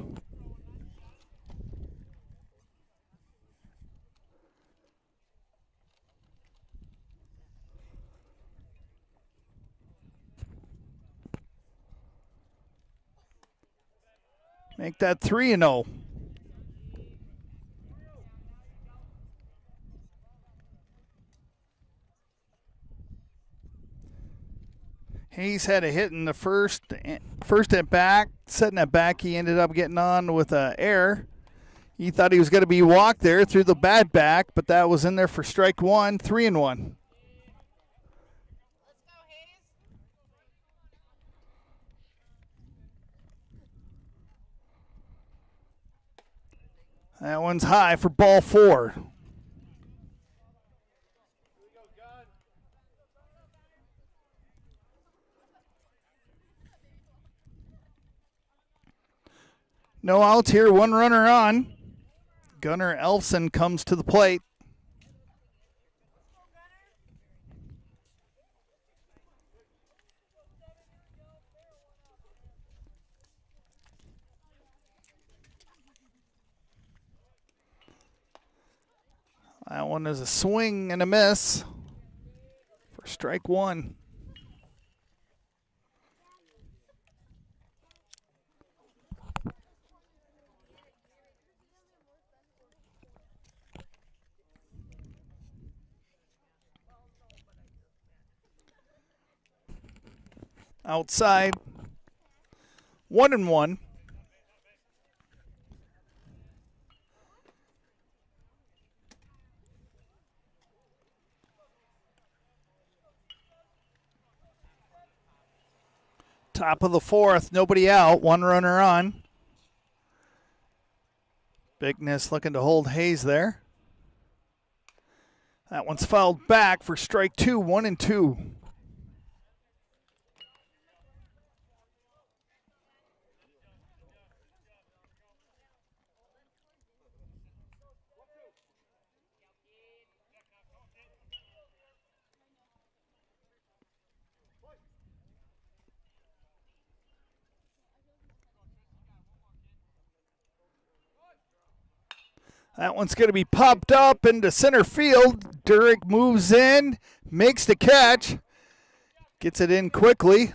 Make that 3 and 0. Hayes had a hit in the first at bat. Setting it back, he ended up getting on with an error. He thought he was going to be walked there, threw the bat back, but that was in there for strike one, 3 and 1. That one's high for ball 4. No outs here, one runner on. Gunnar Elfson comes to the plate. That one is a swing and a miss for strike one. Outside, 1 and 1. Top of the fourth, nobody out, one runner on. Bigness looking to hold Hayes there. That one's fouled back for strike 2, 1 and 2. That one's going to be popped up into center field. Durick moves in, makes the catch, gets it in quickly.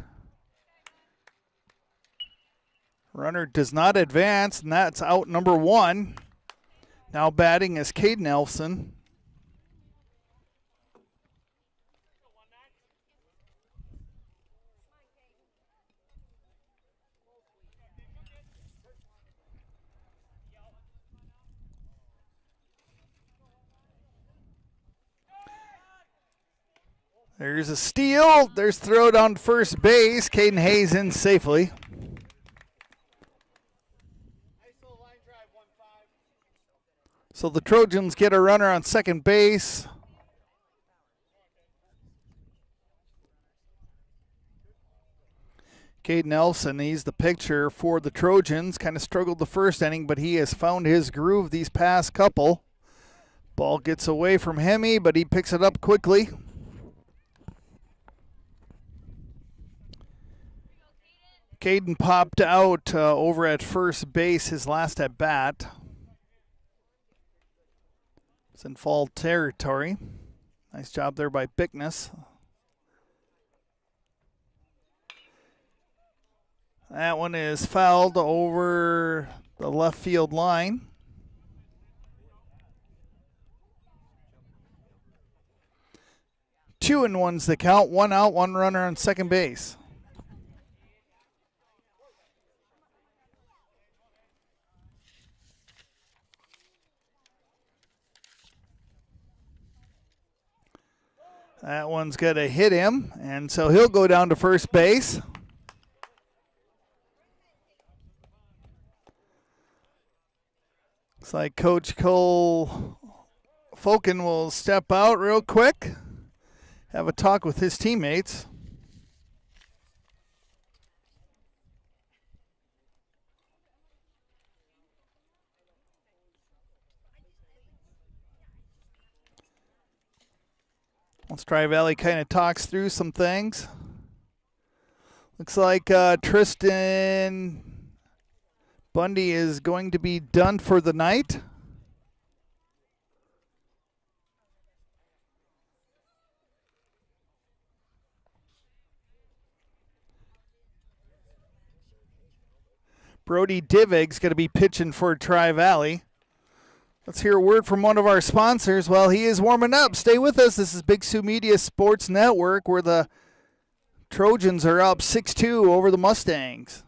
Runner does not advance, and that's out number 1. Now batting is Caden Elfson. There's a steal. There's throw down to first base. Caden Hayes in safely. So the Trojans get a runner on second base. Caden Elfson, he's the pitcher for the Trojans. Kind of struggled the first inning, but he has found his groove these past couple. Ball gets away from Hemi, but he picks it up quickly. Caden popped out over at first base his last at bat. It's in foul territory. Nice job there by Bickness. That one is fouled over the left field line. Two and one's the count. One out, one runner on second base. That one's going to hit him, and so he'll go down to first base. Looks like Coach Cole Foken will step out real quick, have a talk with his teammates. Let's try Valley kind of talks through some things. Looks like Tristan Bundy is going to be done for the night. Brody Divig's going to be pitching for Tri-Valley. Let's hear a word from one of our sponsors while he is warming up. Stay with us. This is Big Sioux Media Sports Network, where the Trojans are up 6-2 over the Mustangs.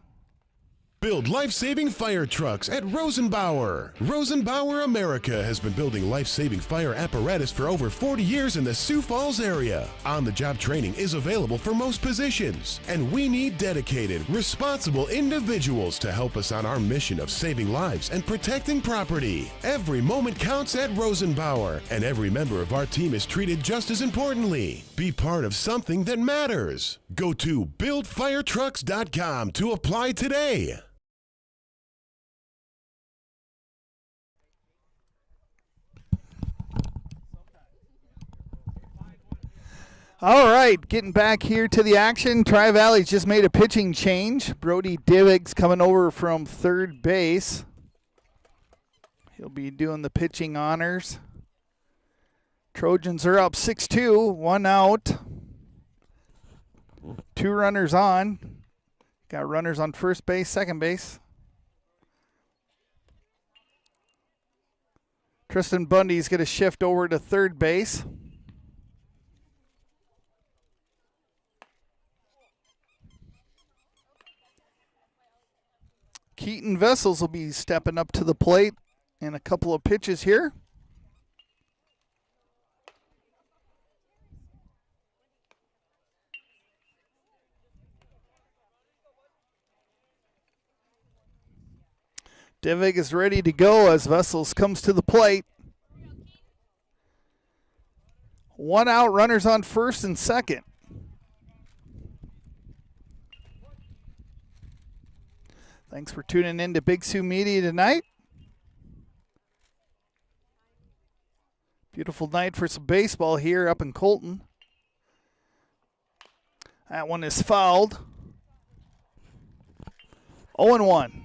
Build life-saving fire trucks at Rosenbauer. Rosenbauer America has been building life-saving fire apparatus for over 40 years in the Sioux Falls area. On-the-job training is available for most positions, and we need dedicated, responsible individuals to help us on our mission of saving lives and protecting property. Every moment counts at Rosenbauer, and every member of our team is treated just as importantly. Be part of something that matters. Go to buildfiretrucks.com to apply today. All right, getting back here to the action. Tri-Valley's just made a pitching change. Brody Divig's coming over from third base. He'll be doing the pitching honors. Trojans are up 6-2, one out. Two runners on. Got runners on first base, second base. Tristan Bundy's going to shift over to third base. Keaton Vessels will be stepping up to the plate in a couple of pitches here. Divig is ready to go as Vessels comes to the plate. One out, runners on first and second. Thanks for tuning in to Big Sioux Media tonight. Beautiful night for some baseball here up in Colton. That one is fouled. 0-1.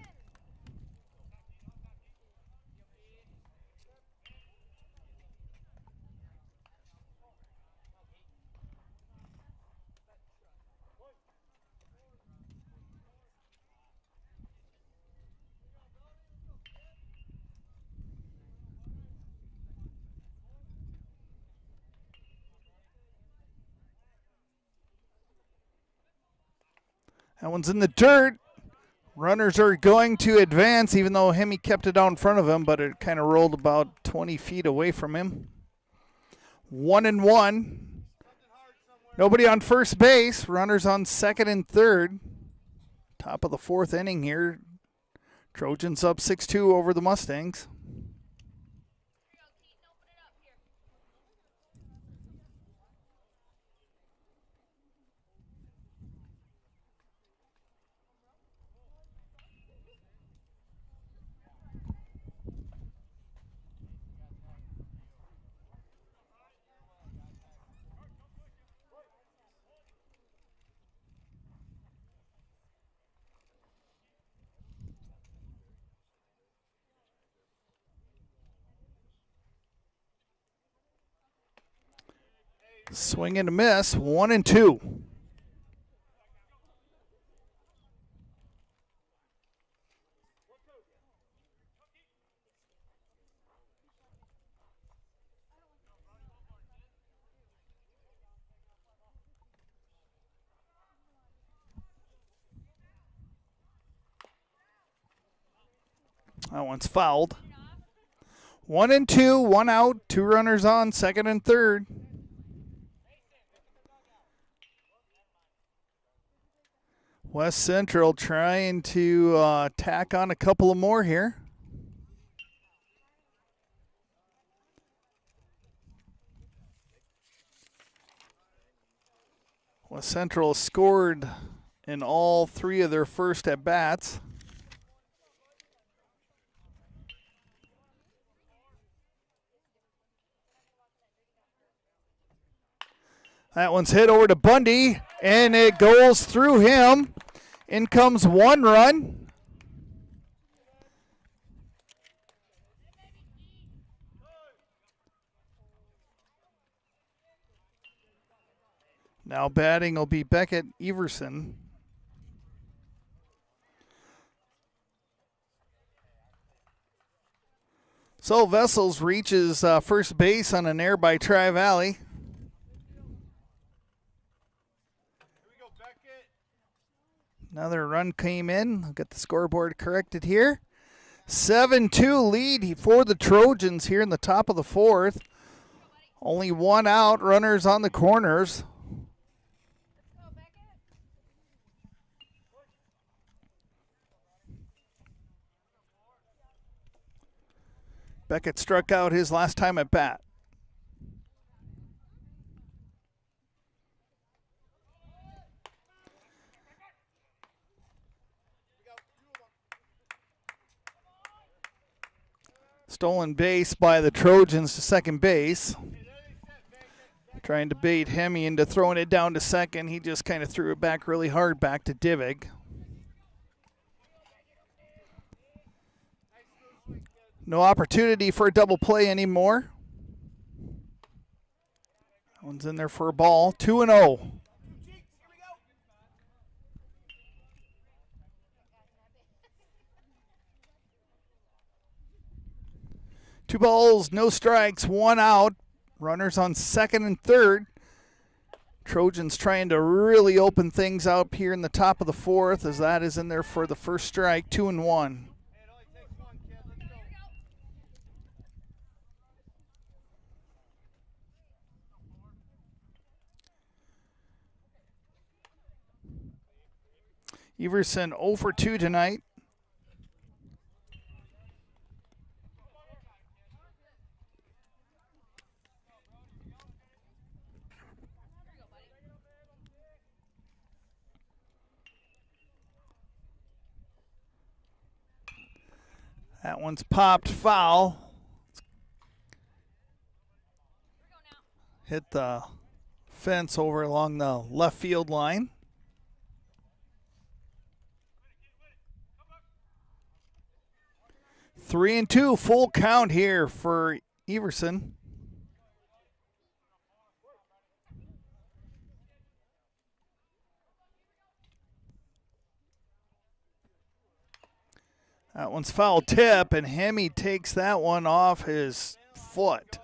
That one's in the dirt. Runners are going to advance, even though Hemi kept it out in front of him, but it kind of rolled about 20 feet away from him. 1-1. Nobody on first base. Runners on second and third. Top of the fourth inning here. Trojans up 6-2 over the Mustangs. Swing and a miss, 1-2. That one's fouled. 1-2, 1 out, 2 runners on, second and third. West Central trying to tack on a couple of more here. West Central scored in all 3 of their first at-bats. That one's hit over to Bundy, and it goes through him. In comes 1 run. Now batting will be Beckett Everson. So Vessels reaches first base on an error by Tri-Valley. Another run came in. I'll get the scoreboard corrected here. 7-2 lead for the Trojans here in the top of the fourth. Only 1 out, runners on the corners. Beckett struck out his last time at bat. Stolen base by the Trojans to second base. Trying to bait Hemi into throwing it down to second. He just kind of threw it back really hard back to Divig. No opportunity for a double play anymore. That one's in there for a ball. 2-0. Two balls, no strikes, 1 out. Runners on second and third. Trojans trying to really open things up here in the top of the fourth, as that is in there for the first strike. 2-1. Everson 0 for 2 tonight. That one's popped foul. Hit the fence over along the left field line. Three and two, full count here for Everson. That one's foul tip, and Hemi takes that one off his foot.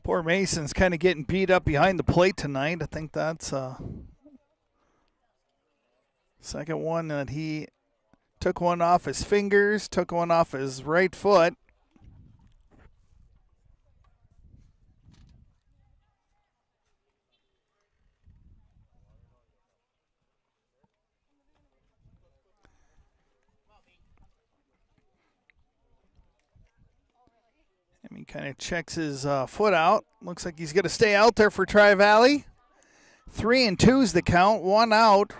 Poor Mason's kind of getting beat up behind the plate tonight. I think that's second one that he took one off his fingers, took one off his right foot. And he kind of checks his foot out. Looks like he's going to stay out there for Tri-Valley. 3-2's the count, one out.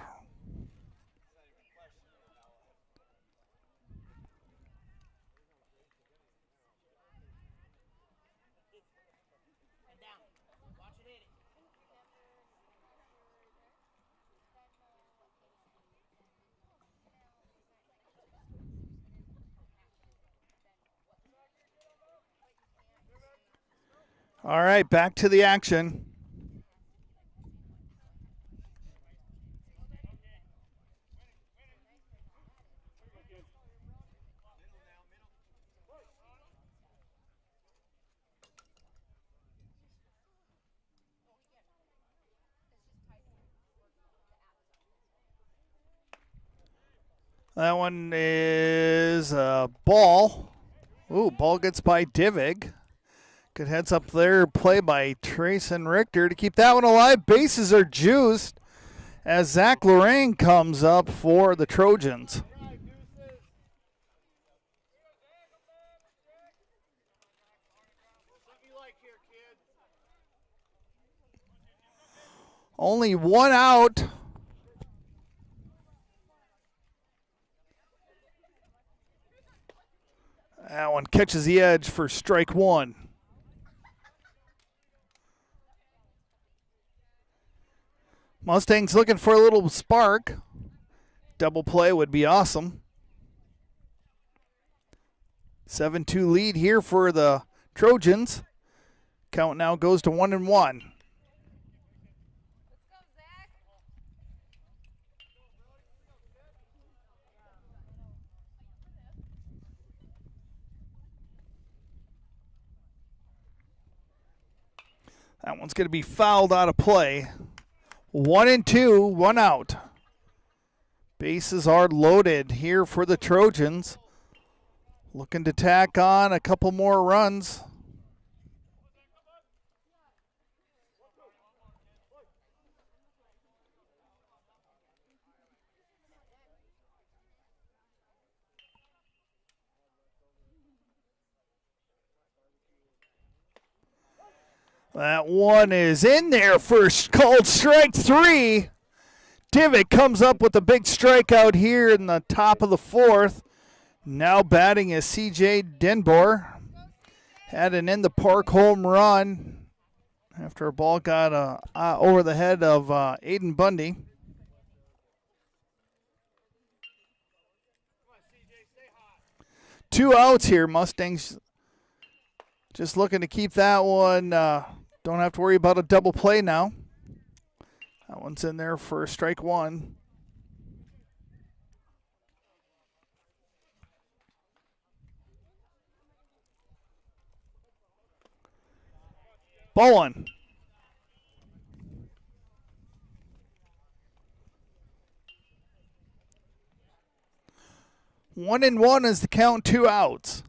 All right, back to the action. That one is a ball. Ooh, ball gets by Divig. Good heads up there, play by Trace and Richter to keep that one alive. Bases are juiced as Zach Lorraine comes up for the Trojans. Only one out. That one catches the edge for strike one. Mustangs looking for a little spark. Double play would be awesome. 7-2 lead here for the Trojans. Count now goes to 1-1. That one's going to be fouled out of play. 1-2, one out. Bases are loaded here for the Trojans. Looking to tack on a couple more runs. That one is in there for called strike three. Divik comes up with a big strikeout here in the top of the fourth. Now batting is C.J. Denbor. Had an in-the-park home run after a ball got over the head of Aiden Bundy. Two outs here. Mustangs just looking to keep that one. Don't have to worry about a double play now. That one's in there for strike one. Ball one. 1-1 is the count, two outs.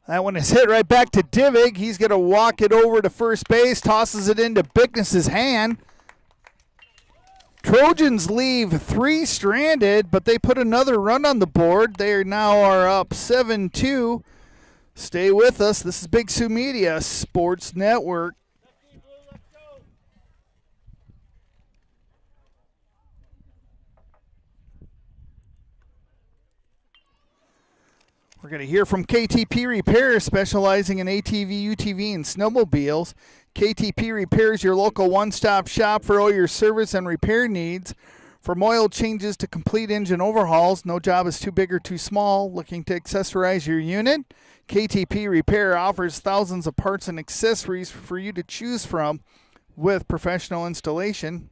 That one is hit right back to Divig. He's going to walk it over to first base, tosses it into Bickness's hand. Trojans leave three stranded, but they put another run on the board. They now are up 7-2. Stay with us. This is Big Sioux Media Sports Network. We're going to hear from KTP Repair, specializing in ATV, UTV, and snowmobiles. KTP Repair is your local one-stop shop for all your service and repair needs. From oil changes to complete engine overhauls, no job is too big or too small. Looking to accessorize your unit? KTP Repair offers thousands of parts and accessories for you to choose from with professional installation.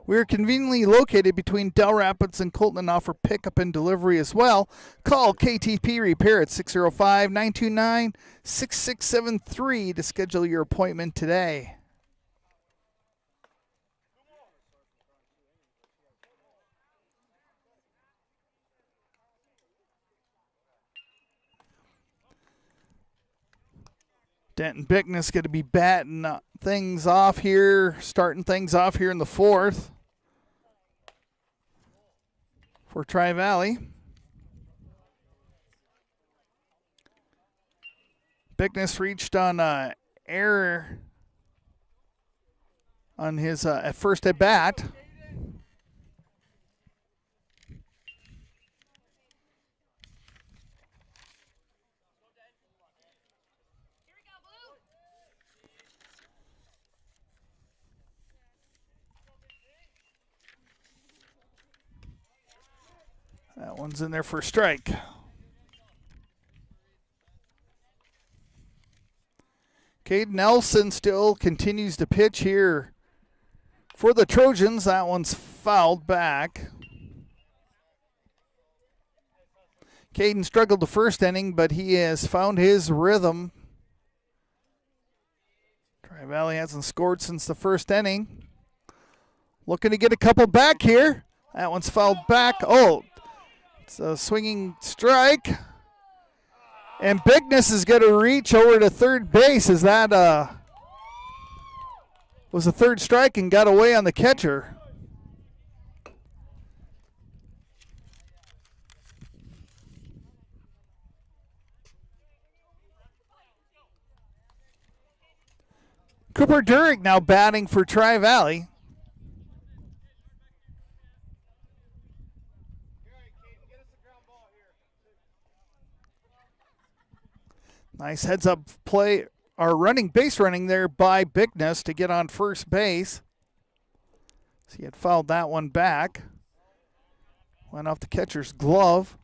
We're conveniently located between Del Rapids and Colton and offer pickup and delivery as well. Call KTP Repair at 605-929-6673 to schedule your appointment today. Denton Bickness going to be batting things off here, starting things off here in the fourth for Tri-Valley. Bickness reached on error on his first at bat. That one's in there for a strike. Caden Nelson still continues to pitch here for the Trojans. That one's fouled back. Caden struggled the first inning, but he has found his rhythm. Tri-Valley hasn't scored since the first inning. Looking to get a couple back here. That one's fouled back. Oh, it's a swinging strike. And Bickness is going to reach over to third base. As that was a third strike and got away on the catcher. Cooper Durick now batting for Tri-Valley. Nice heads-up play, or base running there by Bickness to get on first base. So he had fouled that one back. Went off the catcher's glove.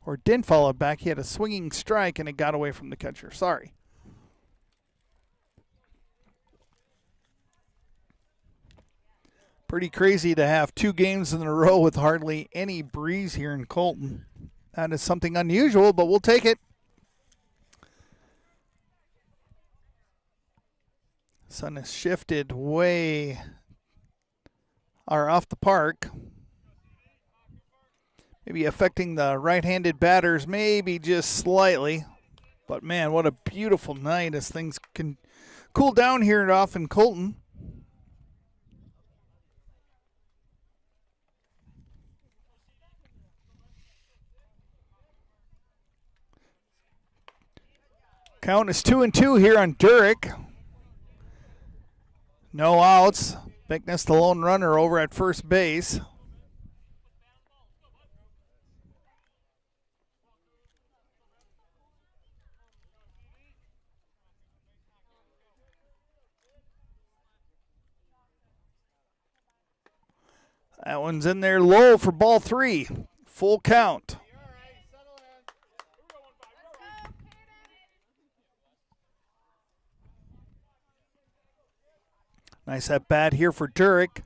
Or didn't foul it back. He had a swinging strike and it got away from the catcher. Sorry. Pretty crazy to have 2 games in a row with hardly any breeze here in Colton. That is something unusual, but we'll take it. Sun has shifted way off the park. Maybe affecting the right-handed batters, maybe just slightly. But man, what a beautiful night as things can cool down here off in Colton. Count is 2-2 here on Durick. No outs. Bickness, the lone runner, over at first base. That one's in there low for ball 3. Full count. Nice at bat here for Durick.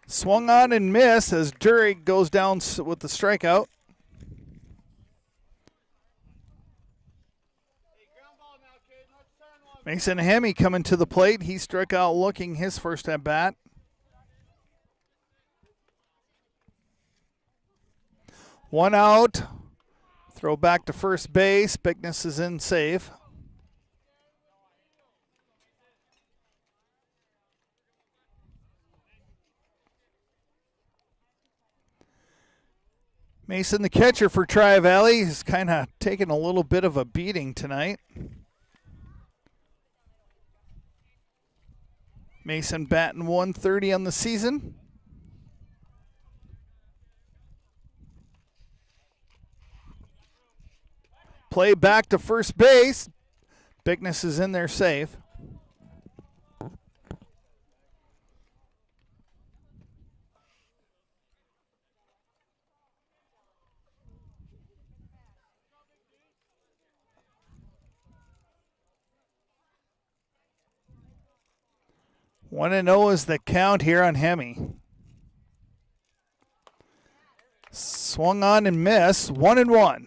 Swung on and missed as Durick goes down with the strikeout. Mason Hemme coming to the plate. He struck out looking his first at bat. One out. Throw back to first base. Bickness is in safe. Mason, the catcher for Tri-Valley, is kind of taking a little bit of a beating tonight. Mason batting 130 on the season. Play back to first base. Bickness is in there safe. 1-0 is the count here on Hemi. Swung on and missed. 1-1.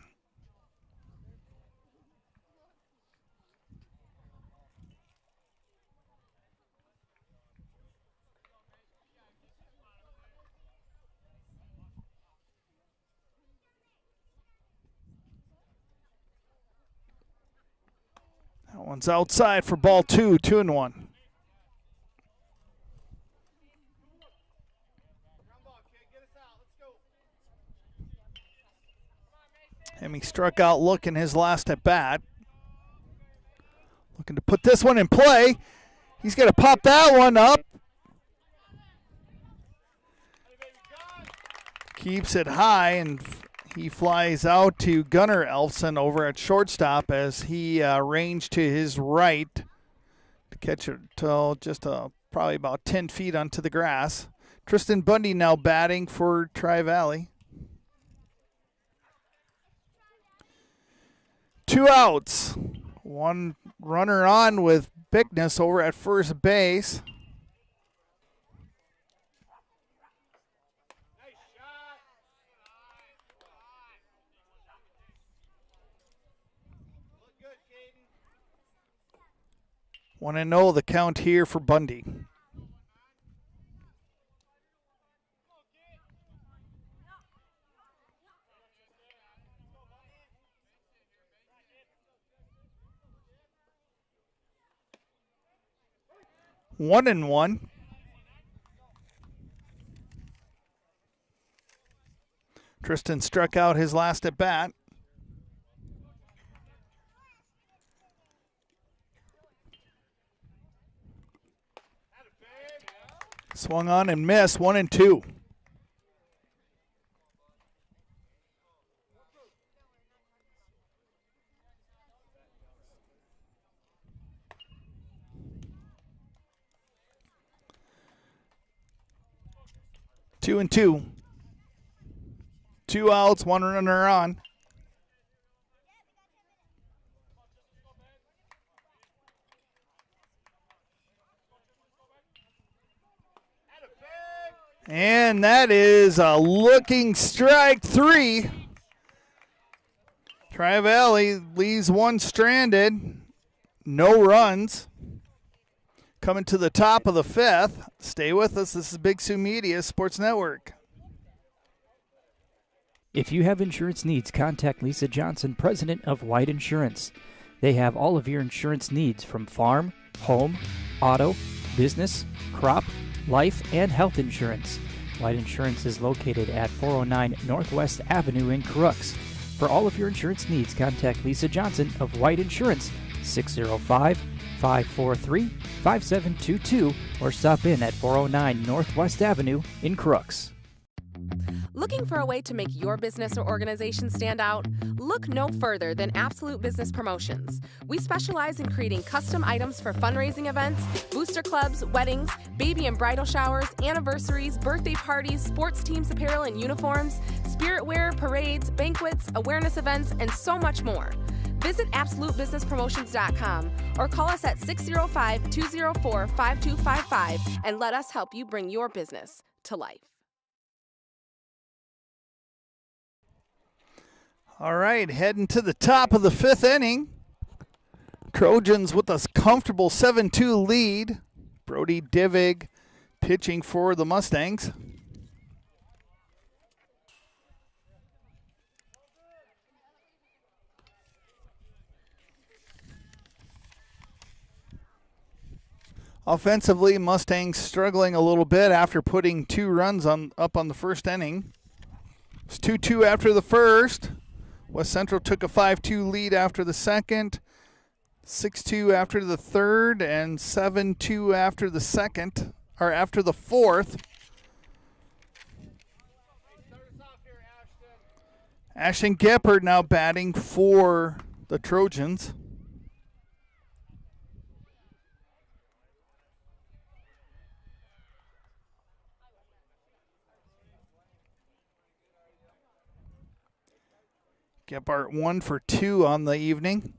That one's outside for ball 2, 2-1. Hemi struck out looking his last at bat. Looking to put this one in play. He's going to pop that one up. Keeps it high, and he flies out to Gunnar Elfson over at shortstop as he ranged to his right to catch it till just probably about 10 feet onto the grass. Tristan Bundy now batting for Tri-Valley. 2 outs. One runner on with Bickness over at first base. Want to know the count here for Bundy. One and one. Tristan struck out his last at bat. Swung on and missed. 1-2. Two and two. 2 outs, 1 runner on. And that is a looking strike 3. Tri-Valley leaves one stranded. No runs. Coming to the top of the 5th. Stay with us. This is Big Sioux Media Sports Network. If you have insurance needs, contact Lisa Johnson, president of White Insurance. They have all of your insurance needs from farm, home, auto, business, crop, life, and health insurance. White Insurance is located at 409 Northwest Avenue in Crooks. For all of your insurance needs, contact Lisa Johnson of White Insurance, 605-543-5722, or stop in at 409 Northwest Avenue in Crooks. Looking for a way to make your business or organization stand out? Look no further than Absolute Business Promotions. We specialize in creating custom items for fundraising events, booster clubs, weddings, baby and bridal showers, anniversaries, birthday parties, sports teams apparel and uniforms, spirit wear, parades, banquets, awareness events, and so much more. Visit AbsoluteBusinessPromotions.com or call us at 605-204-5255 and let us help you bring your business to life. All right, heading to the top of the 5th inning. Trojans with a comfortable 7-2 lead. Brody Divig pitching for the Mustangs. Offensively, Mustangs struggling a little bit after putting 2 runs up on the first inning. It's 2-2 after the first. West Central took a 5-2 lead after the second, 6-2 after the third, and 7-2 after the second, or after the fourth. Ashton Geppert now batting for the Trojans. Geppert 1 for 2 on the evening.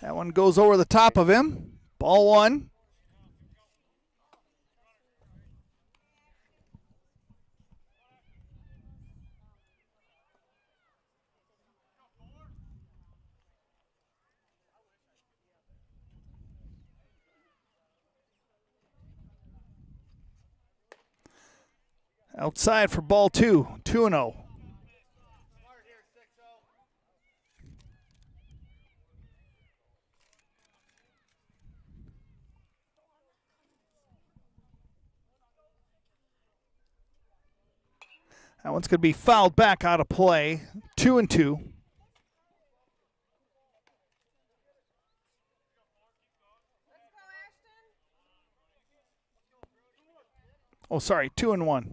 That one goes over the top of him. Ball one. Outside for ball two. 2-0. That one's going to be fouled back out of play. 2-2. Oh, sorry, 2-1.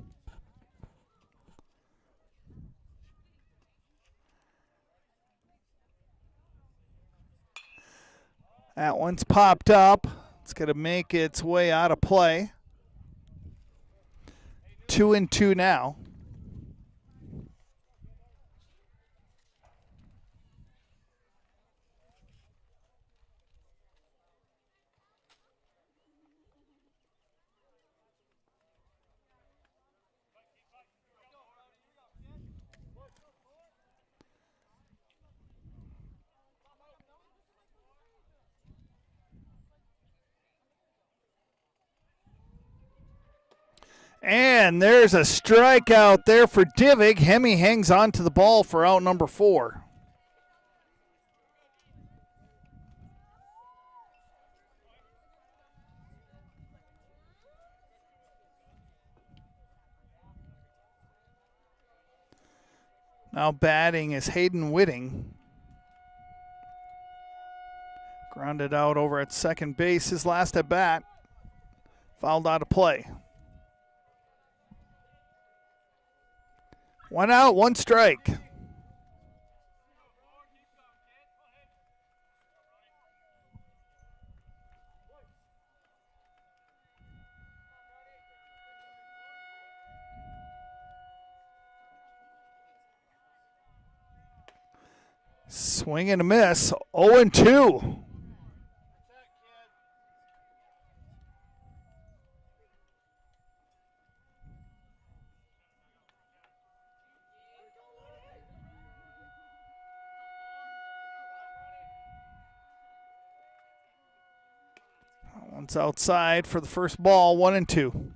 That one's popped up. It's going to make its way out of play. 2-2 now. And there's a strikeout there for Divig. Hemi hangs on to the ball for out number 4. Now batting is Hayden Whitting. Grounded out over at second base. His last at bat. Fouled out of play. 1 out, 1 strike. Swing and a miss. 0-2. One's outside for the first ball, 1-2.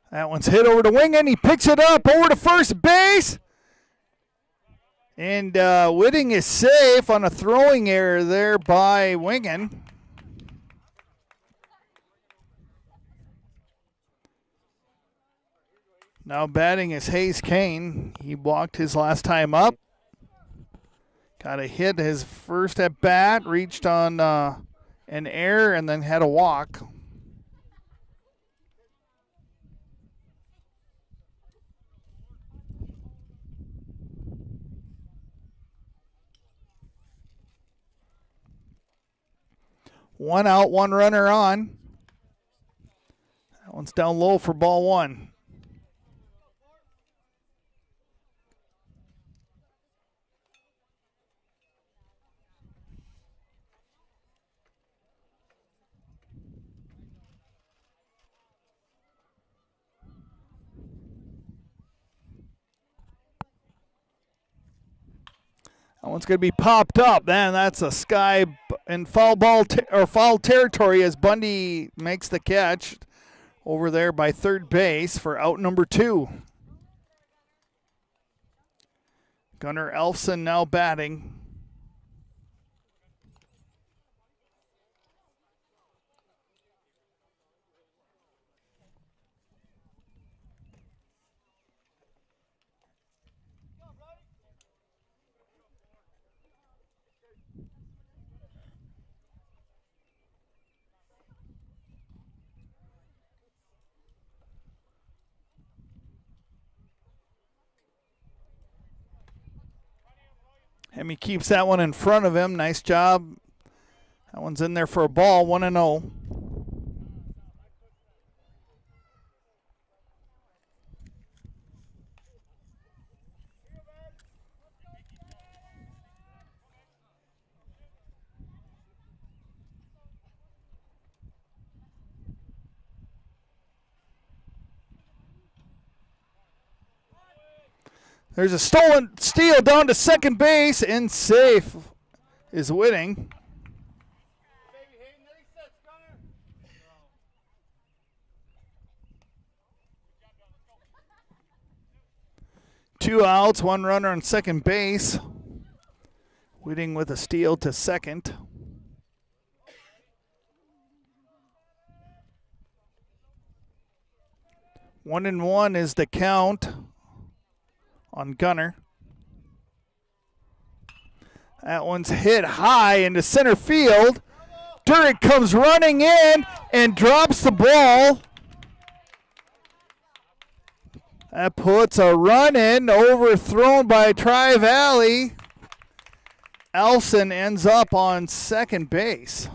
That one's hit over to Wingen. He picks it up over to first base. And Whitting is safe on a throwing error there by Wingen. Now batting is Hayes Kane. He walked his last time up. Got a hit his first at bat, reached on an error, and then had a walk. One out, 1 runner on. That one's down low for ball 1. That one's going to be popped up. Man, that's a sky in foul ball foul territory as Bundy makes the catch over there by third base for out number 2. Gunnar Elfson now batting. Hemi keeps that one in front of him. Nice job. That one's in there for a ball, 1-0. There's a stolen steal down to second base, and safe is winning. Two outs, one runner on second base. Whitting with a steal to second. One and one is the count on Gunner. That one's hit high into center field. Deron comes running in and drops the ball. That puts a run in, overthrown by Tri-Valley. Elson ends up on second base.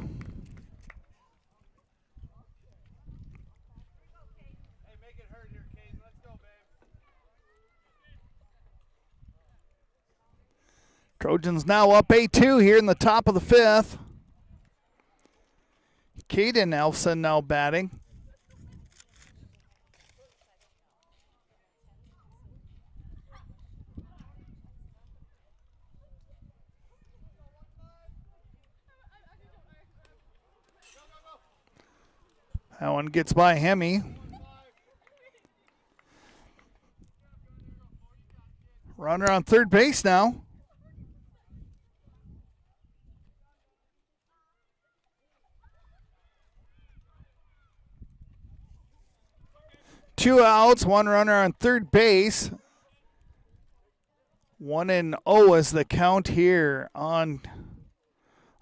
Trojans now up 8-2 here in the top of the fifth. Caden Elson now batting. That one gets by Hemi. Runner on third base now. Two outs, one runner on third base. 1-0 is the count here on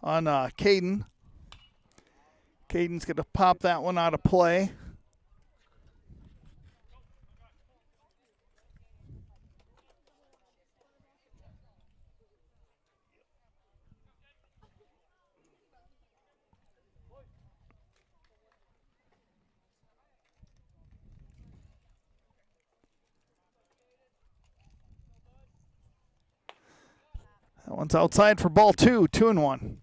Caden. Caden's going to pop that one out of play. That one's outside for ball two, 2-1.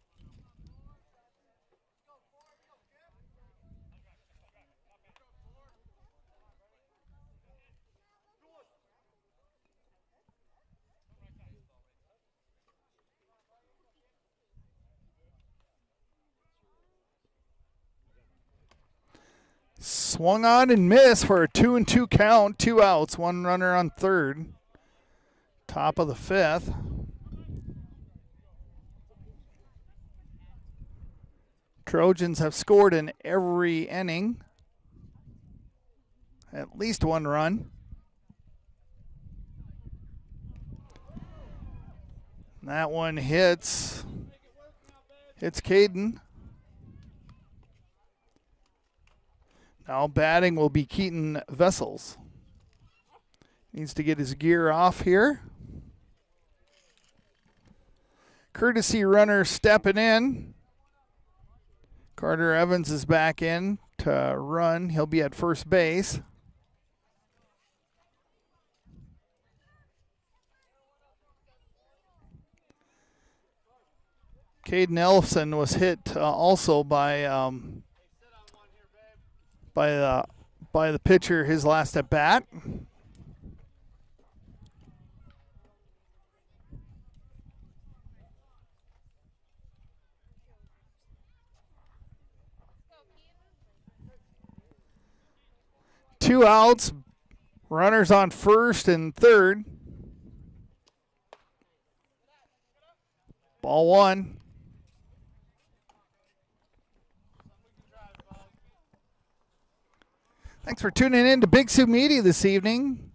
Swung on and missed for a 2-2 count. Two outs, one runner on third. Top of the fifth. Trojans have scored in every inning. At least one run. That one hits Caden. Now batting will be Keaton Vessels. Needs to get his gear off here. Courtesy runner stepping in. Carter Evans is back in to run. He'll be at first base. Caden Elson was hit also by the pitcher his last at bat. Two outs, runners on first and third. Ball one. Thanks for tuning in to Big Sioux Media this evening.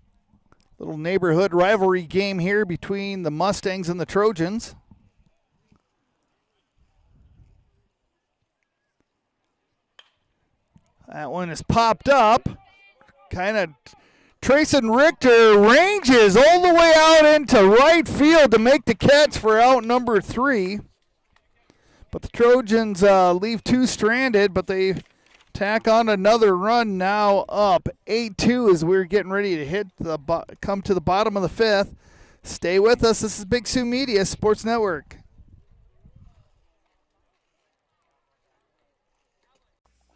Little neighborhood rivalry game here between the Mustangs and the Trojans. That one is popped up. Kind of Trayson Richter ranges all the way out into right field to make the catch for out number 3. But the Trojans leave 2 stranded, but they tack on another run, now up 8-2 as we're getting ready to come to the bottom of the 5th. Stay with us. This is Big Sioux Media Sports Network.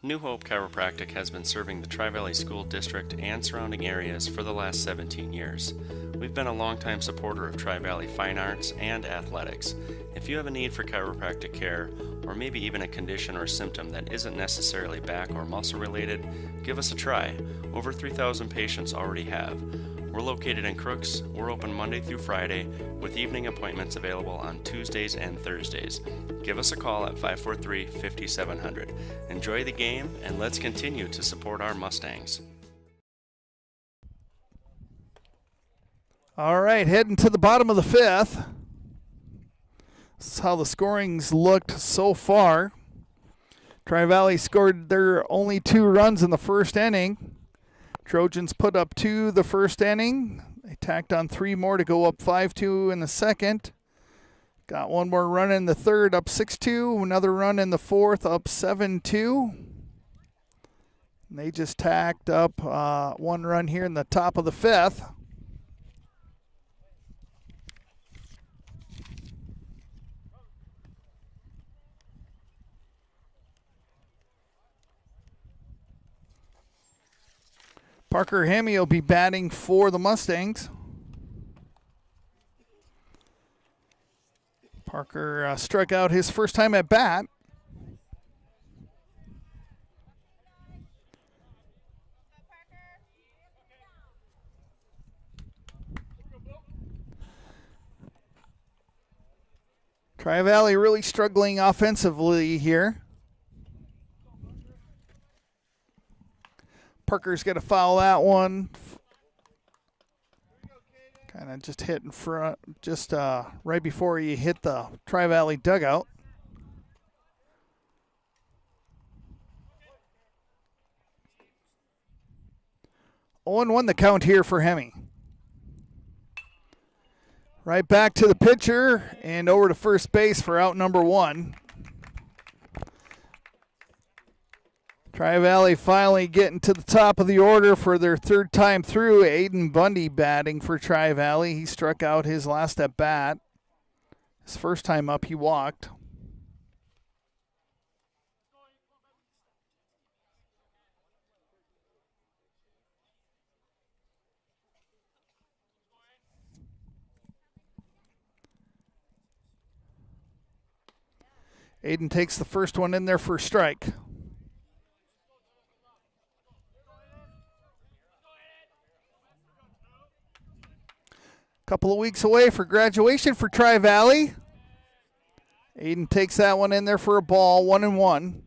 New Hope Chiropractic has been serving the Tri-Valley School District and surrounding areas for the last 17 years. We've been a longtime supporter of Tri-Valley fine arts and athletics. If you have a need for chiropractic care, or maybe even a condition or symptom that isn't necessarily back or muscle related, give us a try. Over 3,000 patients already have. We're located in Crooks. We're open Monday through Friday, with evening appointments available on Tuesdays and Thursdays. Give us a call at 543-5700. Enjoy the game, and let's continue to support our Mustangs. All right, heading to the bottom of the 5th. This is how the scoring's looked so far. Tri-Valley scored their only 2 runs in the first inning. Trojans put up 2 the first inning. They tacked on 3 more to go up 5-2 in the second. Got 1 more run in the third, up 6-2. Another run in the fourth, up 7-2. And they just tacked up 1 run here in the top of the 5th. Parker Hemme will be batting for the Mustangs. Parker struck out his first time at bat. Tri-Valley really struggling offensively here. Parker's got to foul that one. Kind of just hit in front, just right before he hit the Tri-Valley dugout. Oh, and 1 the count here for Hemme. Right back to the pitcher and over to first base for out number 1. Tri-Valley finally getting to the top of the order for their 3rd time through. Aiden Bundy batting for Tri-Valley. He struck out his last at bat. His first time up, he walked. Aiden takes the first one in there for a strike. Couple of weeks away for graduation for Tri-Valley. Aiden takes that one in there for a ball, 1-1.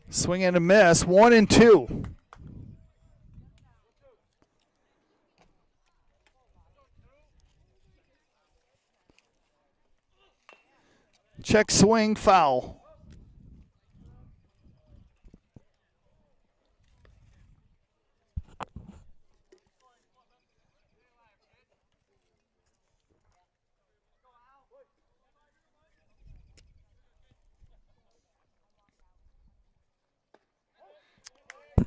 Swing and a miss, 1-2. Check swing, foul.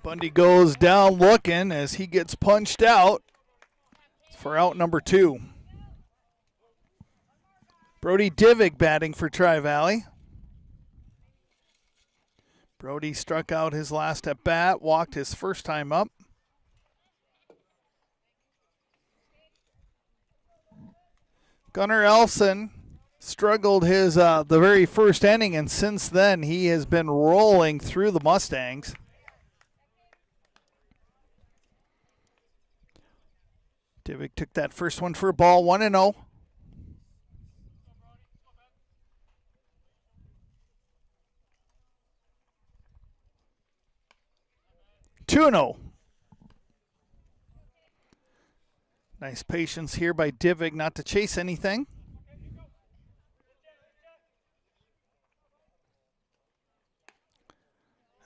Bundy goes down looking as he gets punched out for out number 2. Brody Divig batting for Tri-Valley. Brody struck out his last at bat, walked his first time up. Gunnar Elson struggled his the very first inning, and since then he has been rolling through the Mustangs. Divig took that first one for a ball, 1-0. Nice patience here by Divig not to chase anything.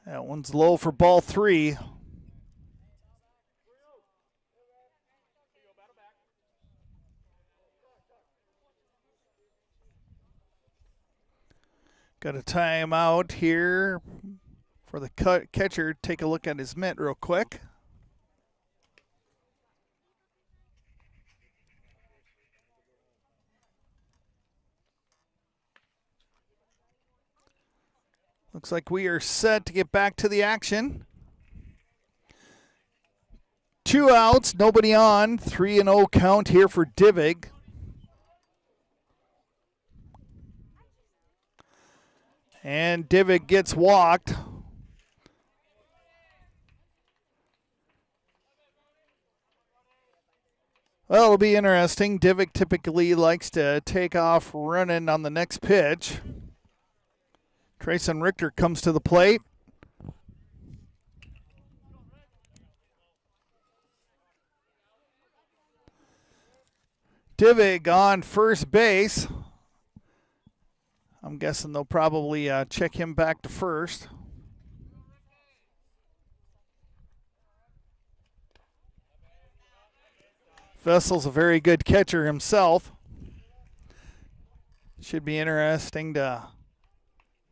That one's low for ball 3. Got a timeout here for the catcher. Take a look at his mitt real quick. Looks like we are set to get back to the action. 2 outs, nobody on. 3-0 count here for Divig. And Divig gets walked. Well, it'll be interesting. Divig typically likes to take off running on the next pitch. Trayson Richter comes to the plate. Divig on first base. I'm guessing they'll probably check him back to first. Vessel's a very good catcher himself. Should be interesting to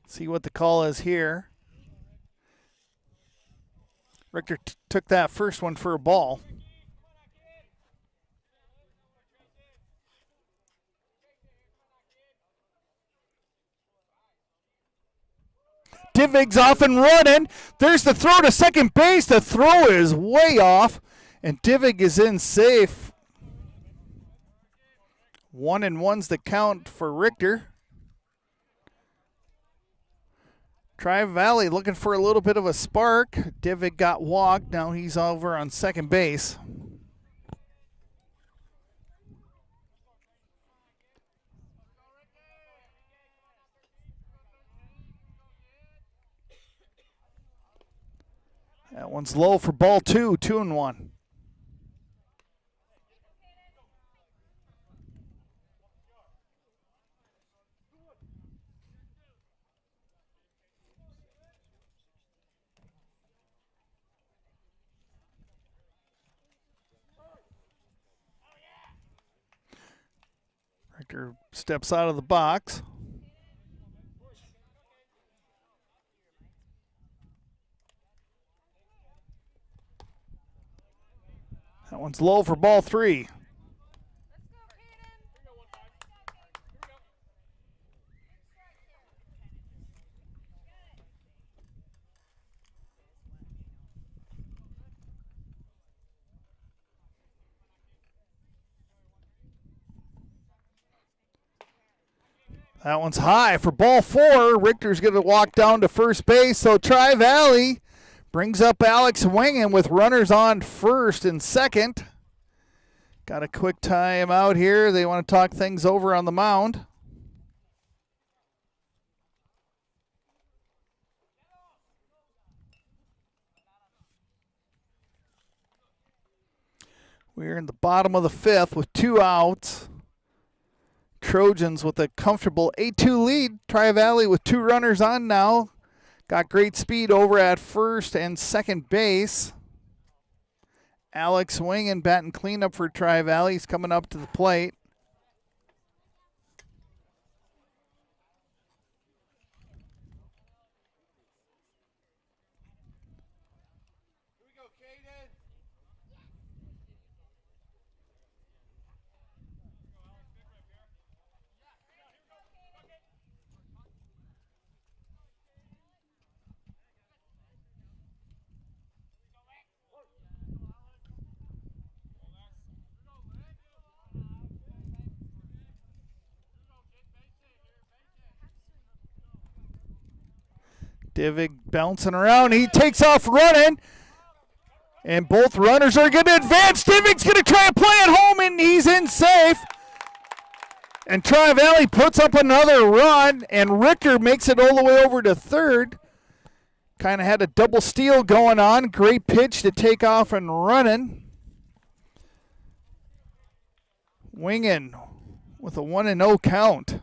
see what the call is here. Richter took that first one for a ball. Divig's off and running. There's the throw to second base. The throw is way off, and Divig is in safe. 1-1's the count for Richter. Tri-Valley looking for a little bit of a spark. Divig got walked. Now he's over on second base. That one's low for ball 2, 2-1. Richter steps out of the box. That one's low for ball 3. That one's high for ball 4. Richter's going to walk down to first base. So Tri-Valley brings up Alex Wingen with runners on first and second. Got a quick time out here. They want to talk things over on the mound. We're in the bottom of the 5th with 2 outs. Trojans with a comfortable 8-2 lead. Tri-Valley with 2 runners on now. Got great speed over at first and second base. Alex Wingen batting cleanup for Tri-Valley. He's coming up to the plate. Divig bouncing around. He takes off running. And both runners are going to advance. Divig's going to try and play at home, and he's in safe. And Tri-Valley puts up another run, and Richter makes it all the way over to third. Kind of had a double steal going on. Great pitch to take off and running. Wingen with a 1-0 count.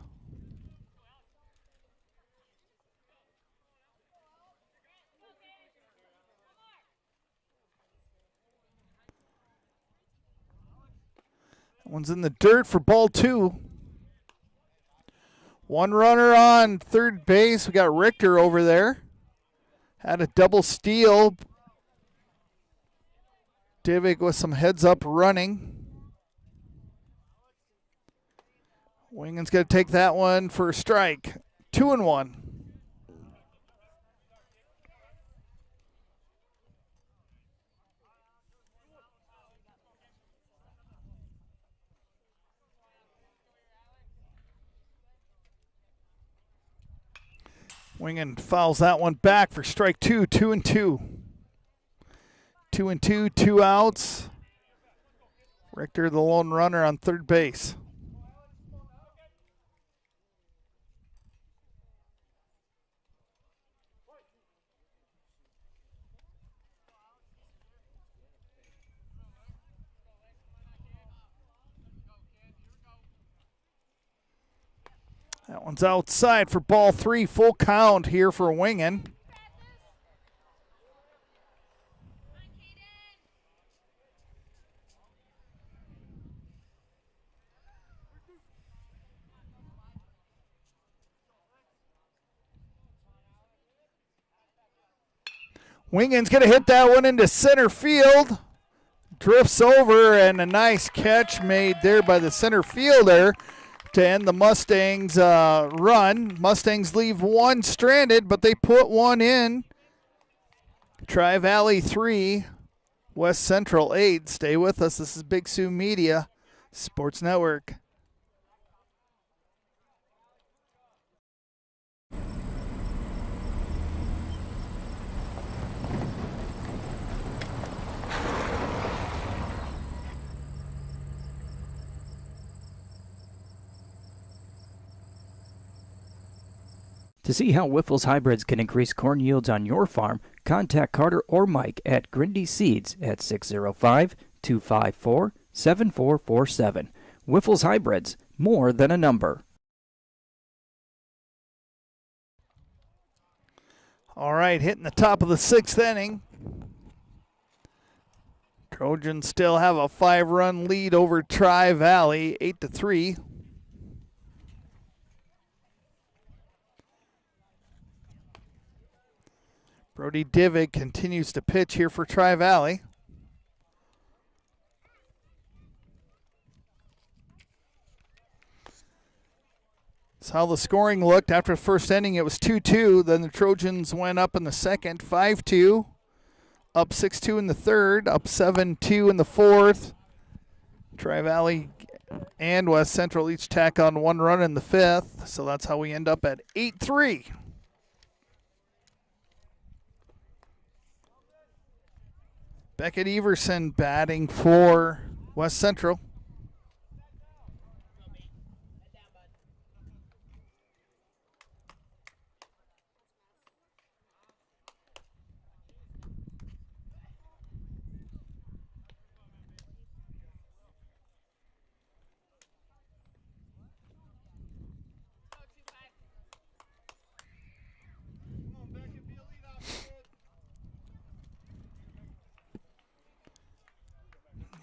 One's in the dirt for ball 2. One runner on third base. We got Richter over there. Had a double steal. Divick with some heads up running. Wingen's going to take that one for a strike. 2-1. Wingen fouls that one back for strike 2, 2-2. 2-2, 2 outs. Richter, the lone runner on third base. That one's outside for ball 3. Full count here for Wingen. Wingen's going to hit that one into center field. Drifts over, and a nice catch made there by the center fielder to end the Mustangs' run. Mustangs leave one stranded, but they put one in. Tri-Valley 3, West Central 8. Stay with us. This is Big Sioux Media Sports Network. To see how Wyffels hybrids can increase corn yields on your farm, contact Carter or Mike at Grindy Seeds at 605-254-7447. Wyffels hybrids, more than a number. All right, hitting the top of the 6th inning. Trojans still have a 5-run lead over Tri-Valley, 8-3. Brody Divick continues to pitch here for Tri-Valley. That's how the scoring looked. After the first inning, it was 2-2. Then the Trojans went up in the second, 5-2. Up 6-2 in the third. Up 7-2 in the fourth. Tri-Valley and West Central each tack on 1 run in the fifth. So that's how we end up at 8-3. Beckett Everson batting for West Central.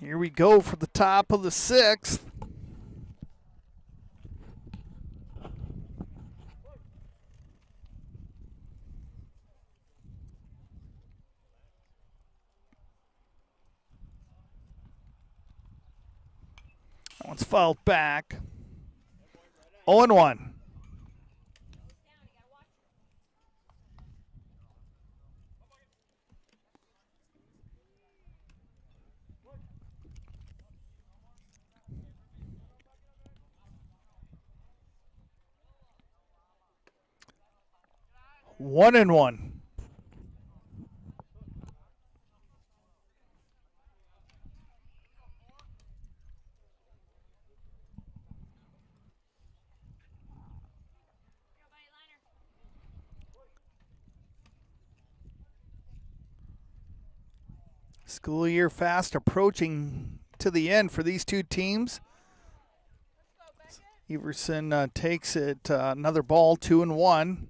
Here we go for the top of the 6th. That one's fouled back. 0-1. One and one. School year fast approaching to the end for these two teams. Everson takes it, another ball, 2-1.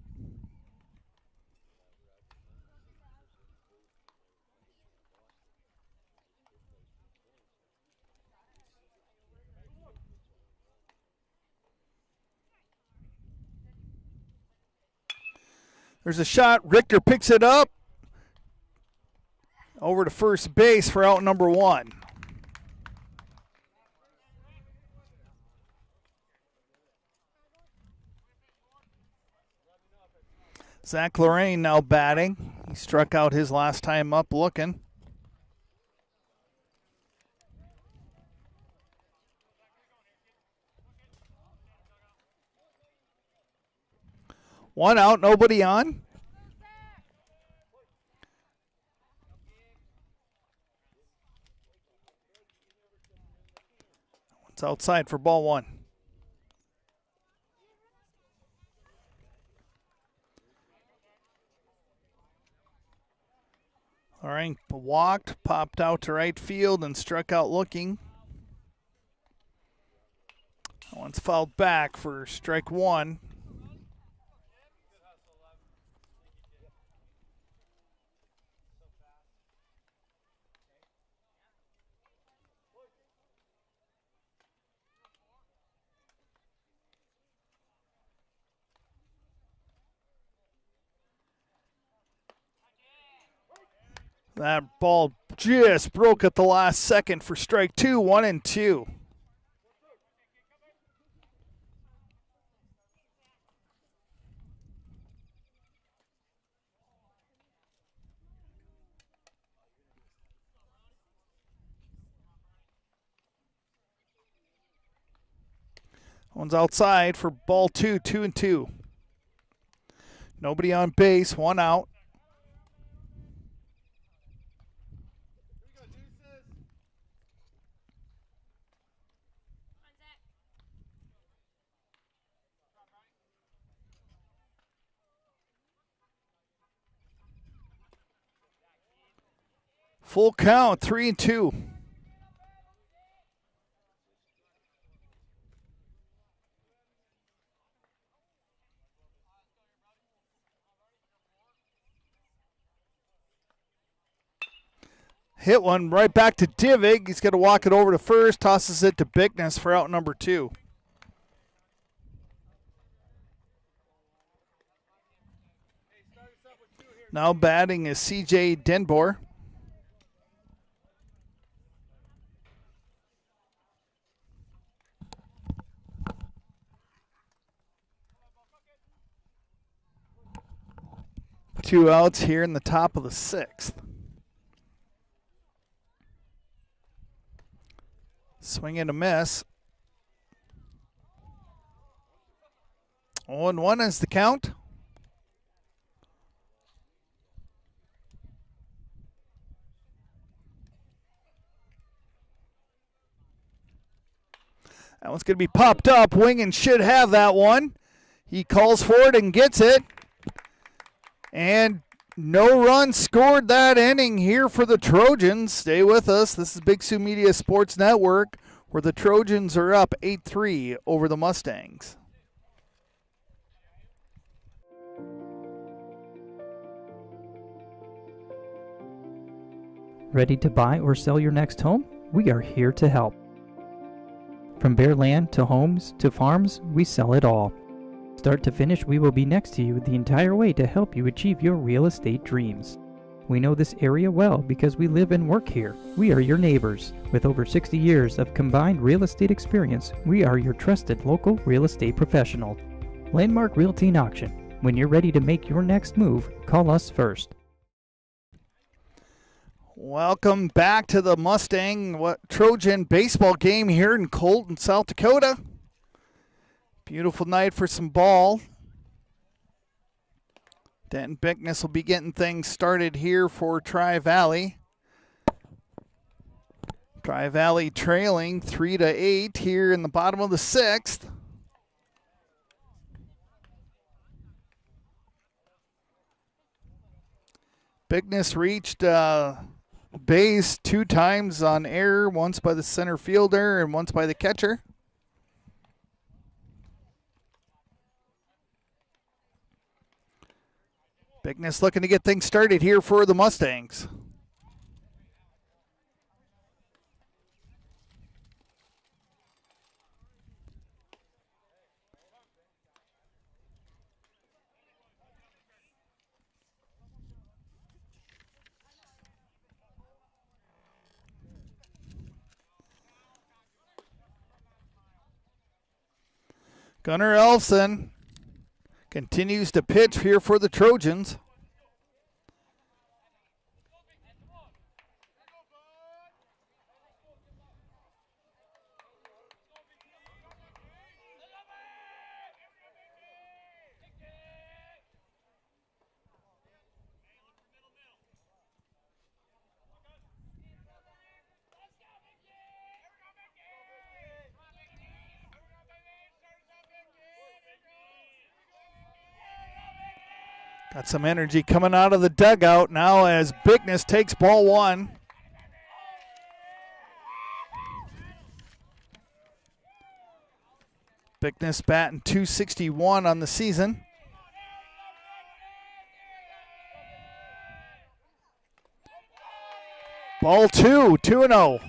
There's a shot. Richter picks it up. Over to first base for out number 1. Zach Lorraine now batting. He struck out his last time up looking. One out, nobody on. It's outside for ball 1. All right, walked, popped out to right field, and struck out looking. That one's fouled back for strike 1. That ball just broke at the last second for strike 2, 1-2. One's outside for ball 2, 2-2. Nobody on base, one out. Full count, 3-2. Hit one right back to Divig. He's going to walk it over to first, tosses it to Bickness for out number 2. Now batting is C.J. Denbor. Two outs here in the top of the 6th. Swing and a miss. 0-1 is the count. That one's going to be popped up. Wingen should have that one. He calls for it and gets it. And no runs scored that inning here for the Trojans. Stay with us. This is Big Sioux Media Sports Network, where the Trojans are up 8-3 over the Mustangs. Ready to buy or sell your next home? We are here to help. From bare land to homes to farms, we sell it all. Start to finish, we will be next to you the entire way to help you achieve your real estate dreams. We know this area well because we live and work here. We are your neighbors. With over 60 years of combined real estate experience, we are your trusted local real estate professional. Landmark Realty and Auction. When you're ready to make your next move, call us first. Welcome back to the Mustang Trojan baseball game here in Colton, South Dakota. Beautiful night for some ball. Denton Bickness will be getting things started here for Tri-Valley. Tri-Valley trailing 3-8 here in the bottom of the 6th. Bickness reached base 2 times on error, once by the center fielder and once by the catcher. Bigness looking to get things started here for the Mustangs. Gunnar Elfson continues to pitch here for the Trojans. Got some energy coming out of the dugout now as Bigness takes ball one. Bigness batting .261 on the season. Ball 2-0.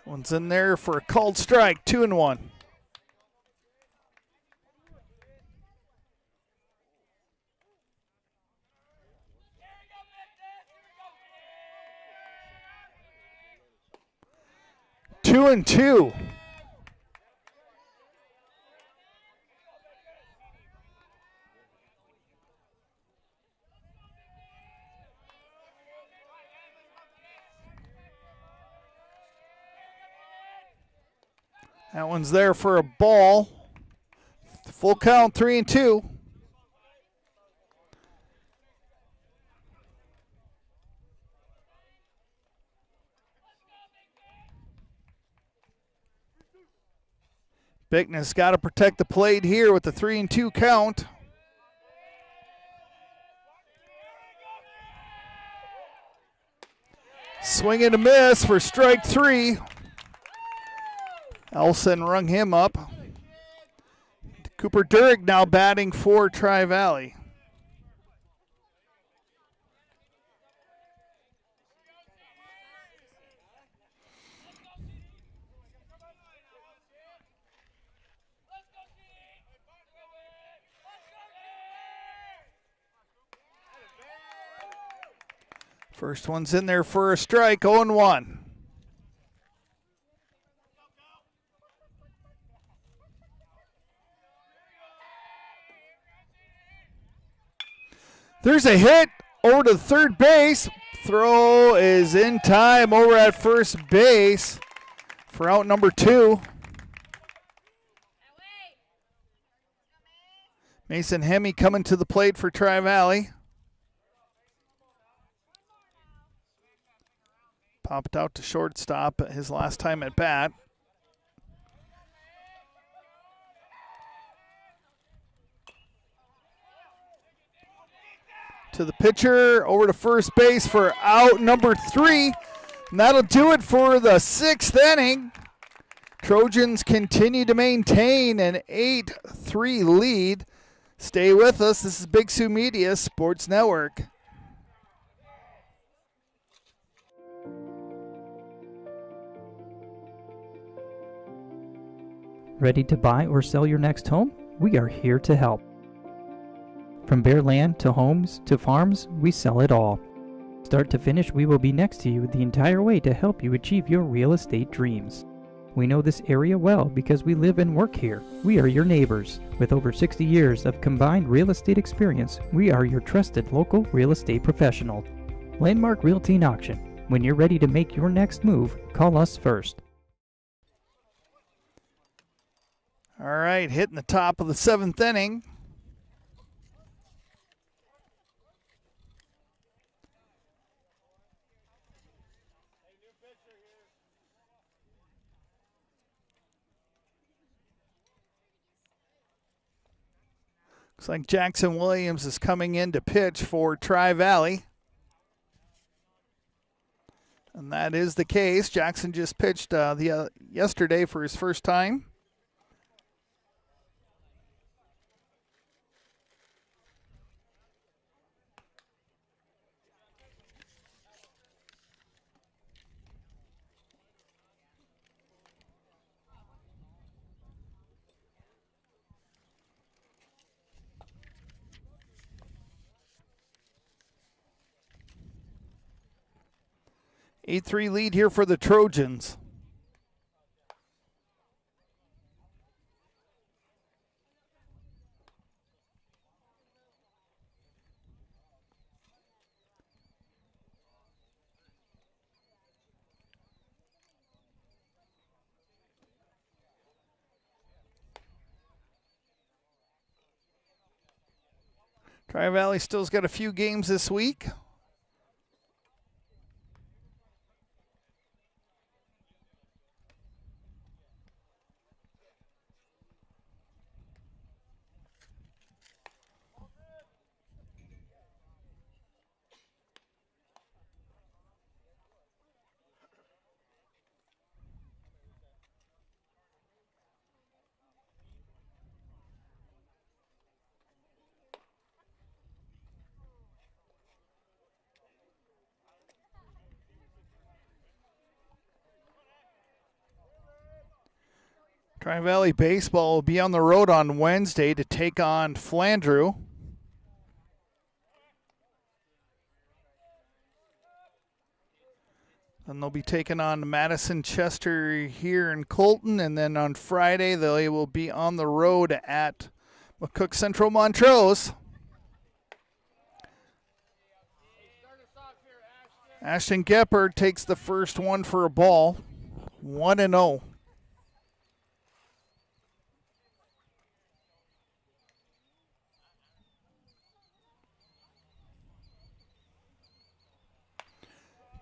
One's in there for a called strike, 2-1. Two and two. That one's there for a ball. Full count, 3-2. Bigness got to protect the plate here with the 3-2 count. Swing and a miss for strike three. Elson rung him up. Cooper Durg now batting for Tri-Valley. First one's in there for a strike, 0-1. There's a hit over to third base. Throw is in time over at first base for out number 2. Mason Hemme coming to the plate for Tri-Valley. Popped out to shortstop at his last time at bat. To the pitcher, over to first base for out number 3. And that'll do it for the 6th inning. Trojans continue to maintain an 8-3 lead. Stay with us. This is Big Sioux Media Sports Network. Ready to buy or sell your next home? We are here to help. From bare land to homes to farms, we sell it all. Start to finish, we will be next to you the entire way to help you achieve your real estate dreams. We know this area well because we live and work here. We are your neighbors. With over 60 years of combined real estate experience, we are your trusted local real estate professional. Landmark Realty and Auction. When you're ready to make your next move, call us first. All right, hitting the top of the 7th inning. Looks like Jackson Williams is coming in to pitch for Tri-Valley. And that is the case. Jackson just pitched yesterday for his first time. Eight-3 lead here for the Trojans. Tri-Valley still's got a few games this week. Tri-Valley Baseball will be on the road on Wednesday to take on Flandreau. Then they'll be taking on Madison Chester here in Colton, and then on Friday they will be on the road at McCook Central Montrose. Ashton Gepper takes the first one for a ball, 1-0.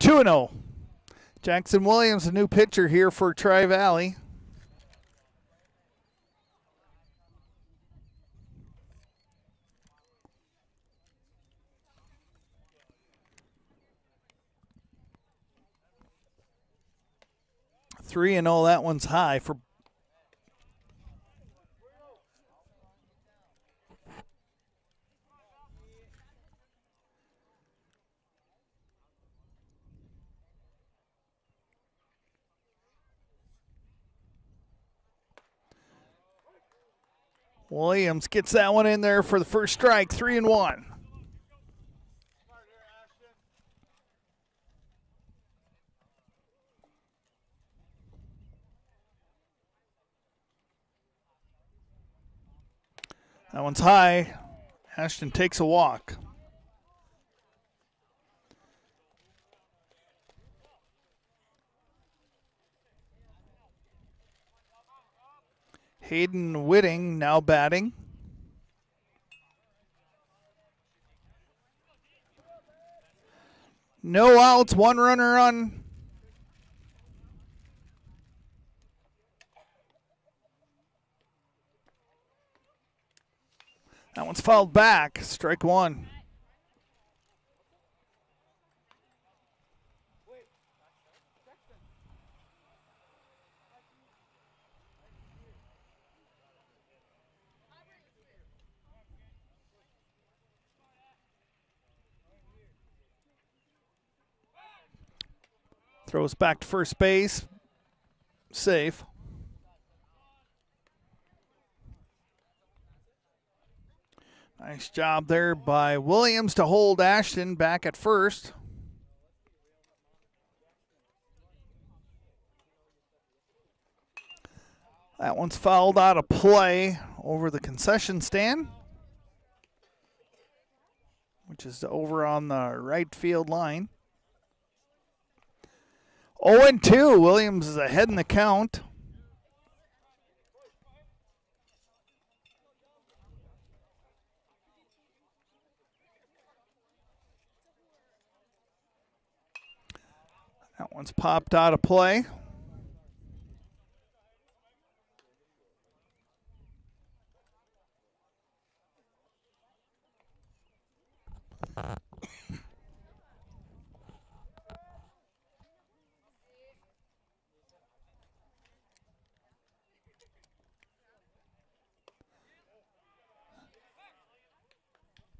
Two and 0. Jackson Williams, a new pitcher here for Tri-Valley. Three and 0. That one's high for. Williams gets that one in there for the first strike, 3-1. That one's high. Ashton takes a walk. Hayden Whitting now batting. No outs, one runner on. That one's fouled back, strike one. Throws back to first base. Safe. Nice job there by Williams to hold Ashton back at first. That one's fouled out of play over the concession stand, which is over on the right field line. 0-2. Williams is ahead in the count. That one's popped out of play.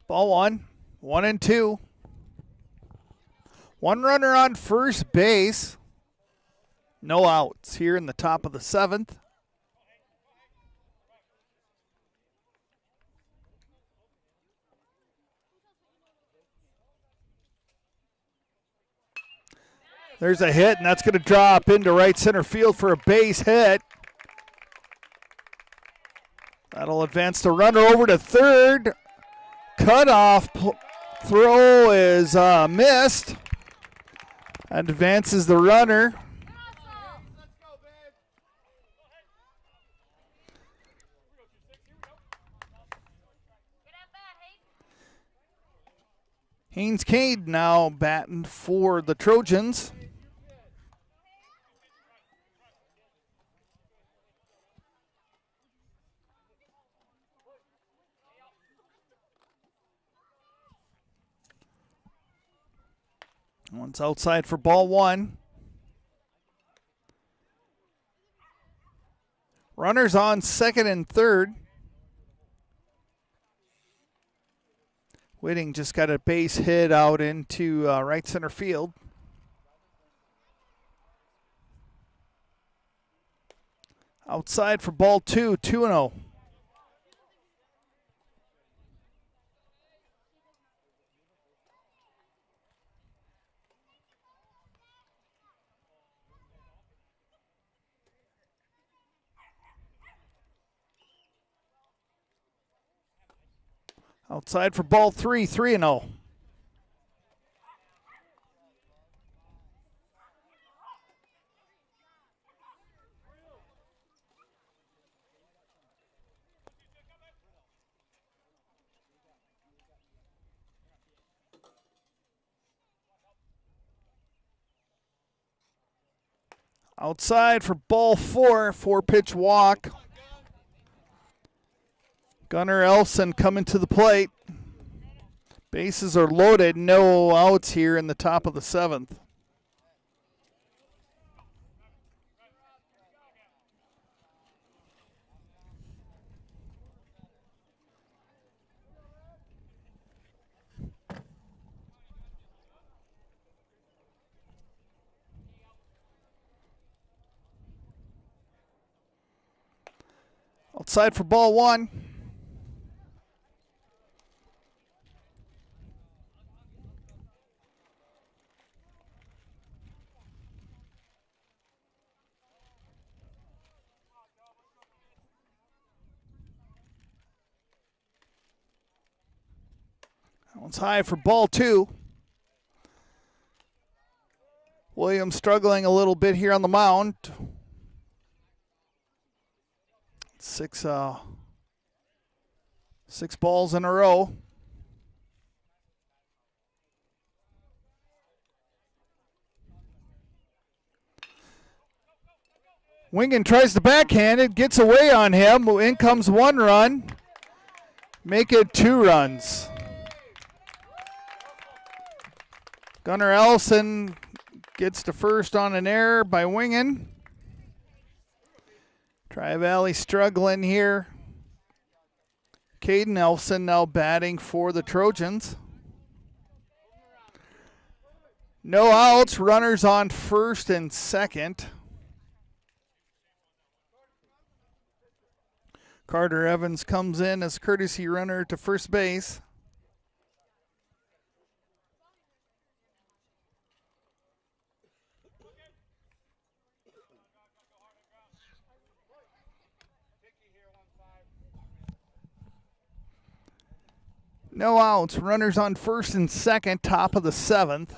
Ball one. 1-2. One runner on first base. No outs here in the top of the 7th. There's a hit, and that's going to drop into right center field for a base hit. That'll advance the runner over to third. Cutoff throw is missed. Advances the runner. Haynes Cade now batting for the Trojans. One's outside for ball one. Runners on second and third. Whitting just got a base hit out into right center field. Outside for ball two, 2-0. Outside for ball three, 3-0. Outside for ball four, 4-pitch walk. Gunnar Elfson coming to the plate. Bases are loaded, no outs here in the top of the 7th. Outside for ball one. That one's high for ball two. Williams struggling a little bit here on the mound. Six balls in a row. Wingen tries to backhand it, gets away on him. In comes one run. Make it 2 runs. Gunnar Ellison gets to first on an error by Wingen. Tri-Valley struggling here. Caden Elfson now batting for the Trojans. No outs, runners on first and second. Carter Evans comes in as courtesy runner to first base. No outs, runners on first and second, top of the 7th.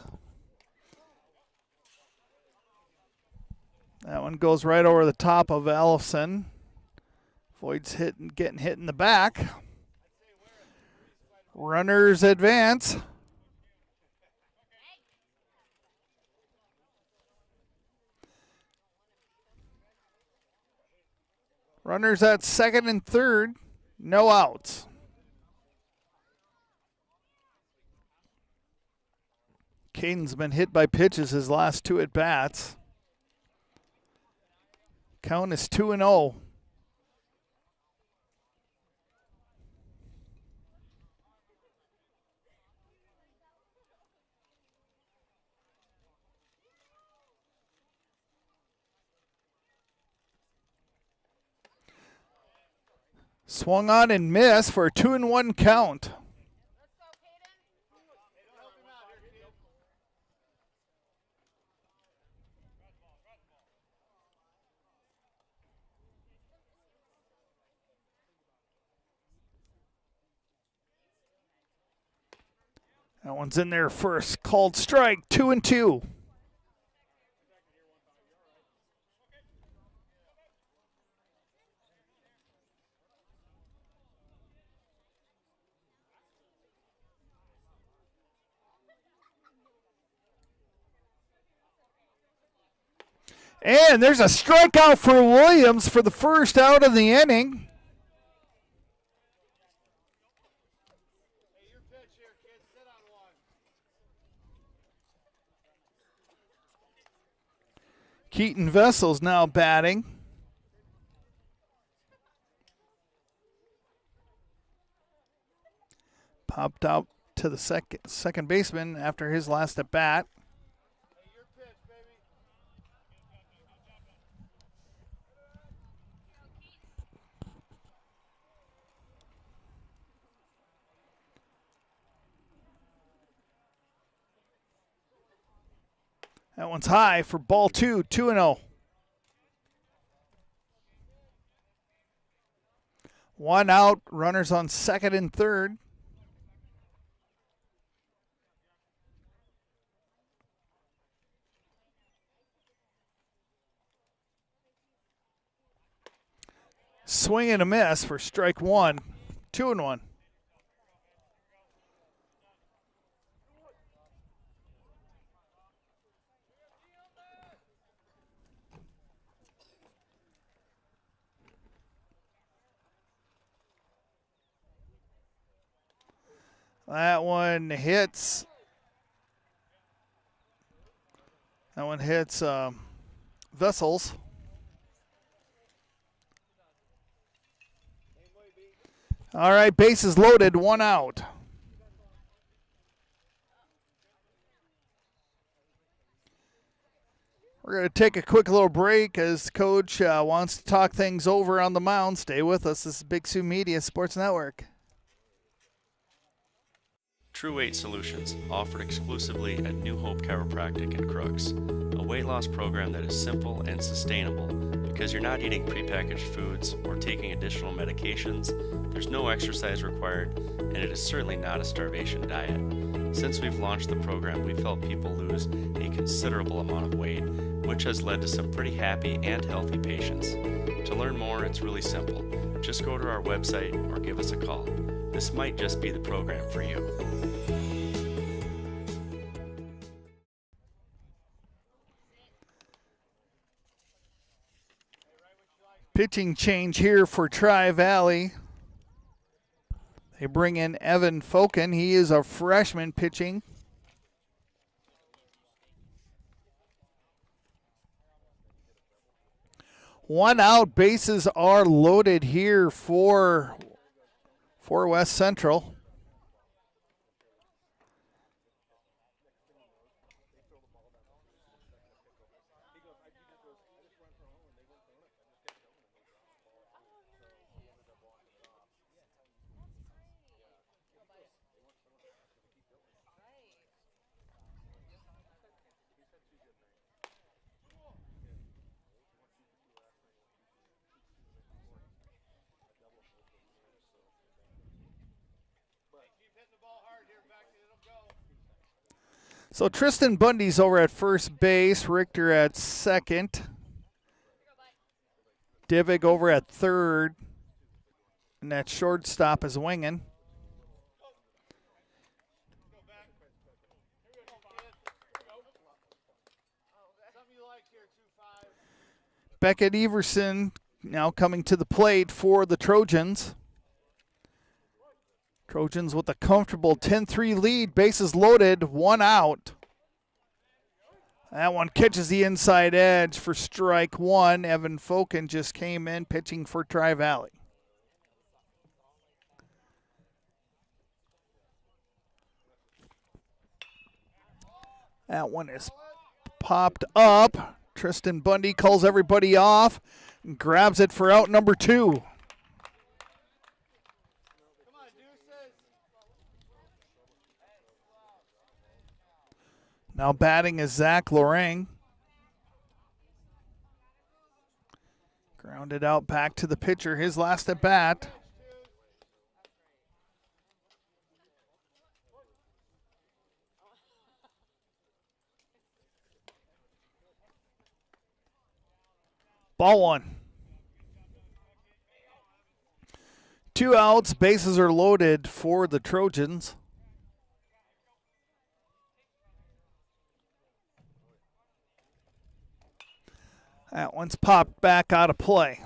That one goes right over the top of Ellison. Voigt's getting hit in the back. Runners advance. Runners at second and third, no outs. Caden's been hit by pitches his last 2 at-bats. Count is 2-0. Swung on and missed for a 2-1 count. That one's in there first. Called strike, 2-2. And there's a strikeout for Williams for the first out of the inning. Keaton Vessel's now batting. Popped out to the second baseman after his last at bat. That one's high for ball 2, 2-0. One out, runners on second and third. Swing and a miss for strike 1, 2-1. That one hits. Vessels. All right, bases loaded, one out. We're going to take a quick little break as Coach wants to talk things over on the mound. Stay with us. This is Big Sioux Media Sports Network. True Weight Solutions, offered exclusively at New Hope Chiropractic in Crooks. A weight loss program that is simple and sustainable because you're not eating prepackaged foods or taking additional medications, there's no exercise required, and it is certainly not a starvation diet. Since we've launched the program, we've helped people lose a considerable amount of weight, which has led to some pretty happy and healthy patients. To learn more, it's really simple. Just go to our website or give us a call. This might just be the program for you. Pitching change here for Tri-Valley. They bring in Evan Foken. He is a freshman pitching. One out, bases are loaded here for West Central. So Tristan Bundy's over at first base, Richter at second, Divig over at third, and that shortstop is winging. Beckett Everson now coming to the plate for the Trojans. Trojans with a comfortable 10-3 lead, bases loaded, one out. That one catches the inside edge for strike one. Evan Foken just came in pitching for Tri-Valley. That one is popped up. Tristan Bundy calls everybody off and grabs it for out number 2. Now batting is Zach Lorang. Grounded out back to the pitcher, his last at bat. Ball one. 2 outs, bases are loaded for the Trojans. That one's popped back out of play.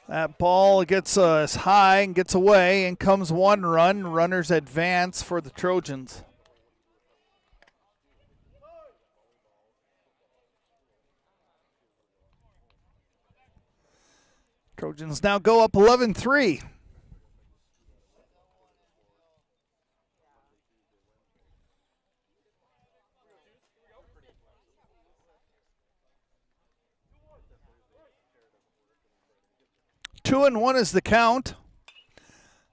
That ball gets as high and gets away, and comes 1 run. Runners advance for the Trojans. Trojans now go up 11-3. Two and one is the count.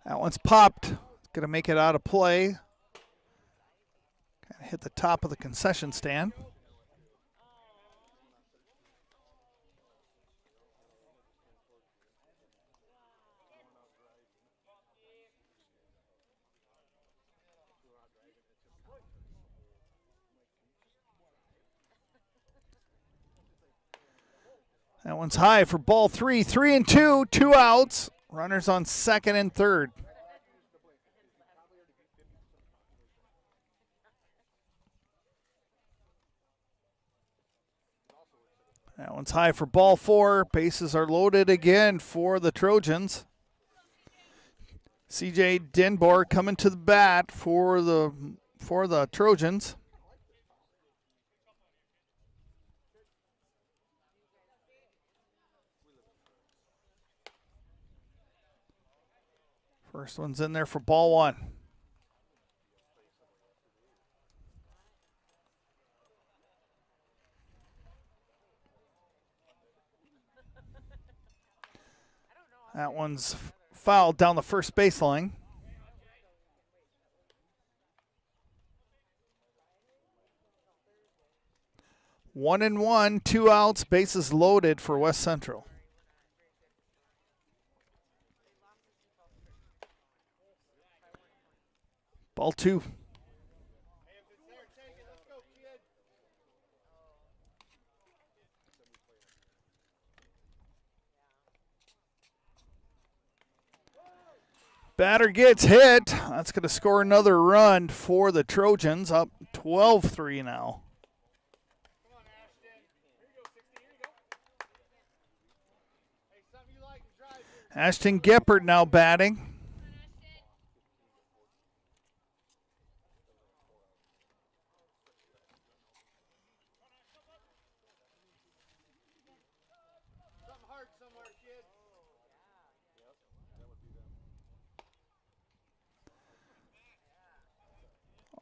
That one's popped. Going to make it out of play. Kind of hit the top of the concession stand. That one's high for ball 3. 3-2, 2 outs. Runners on second and third. That one's high for ball 4. Bases are loaded again for the Trojans. CJ Denbor coming to the bat for the Trojans. First one's in there for ball 1. That one's fouled down the first baseline. One and one, 2 outs, bases loaded for West Central. Ball 2. Batter gets hit. That's going to score another run for the Trojans, up 12-3 now. Ashton Geppert now batting.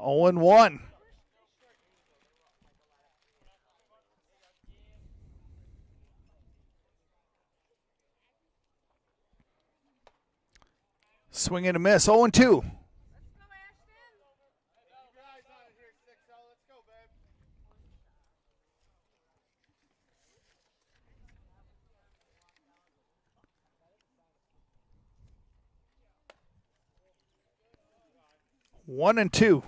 Oh and 1. Swing and a miss. 0 and 2. One and 2.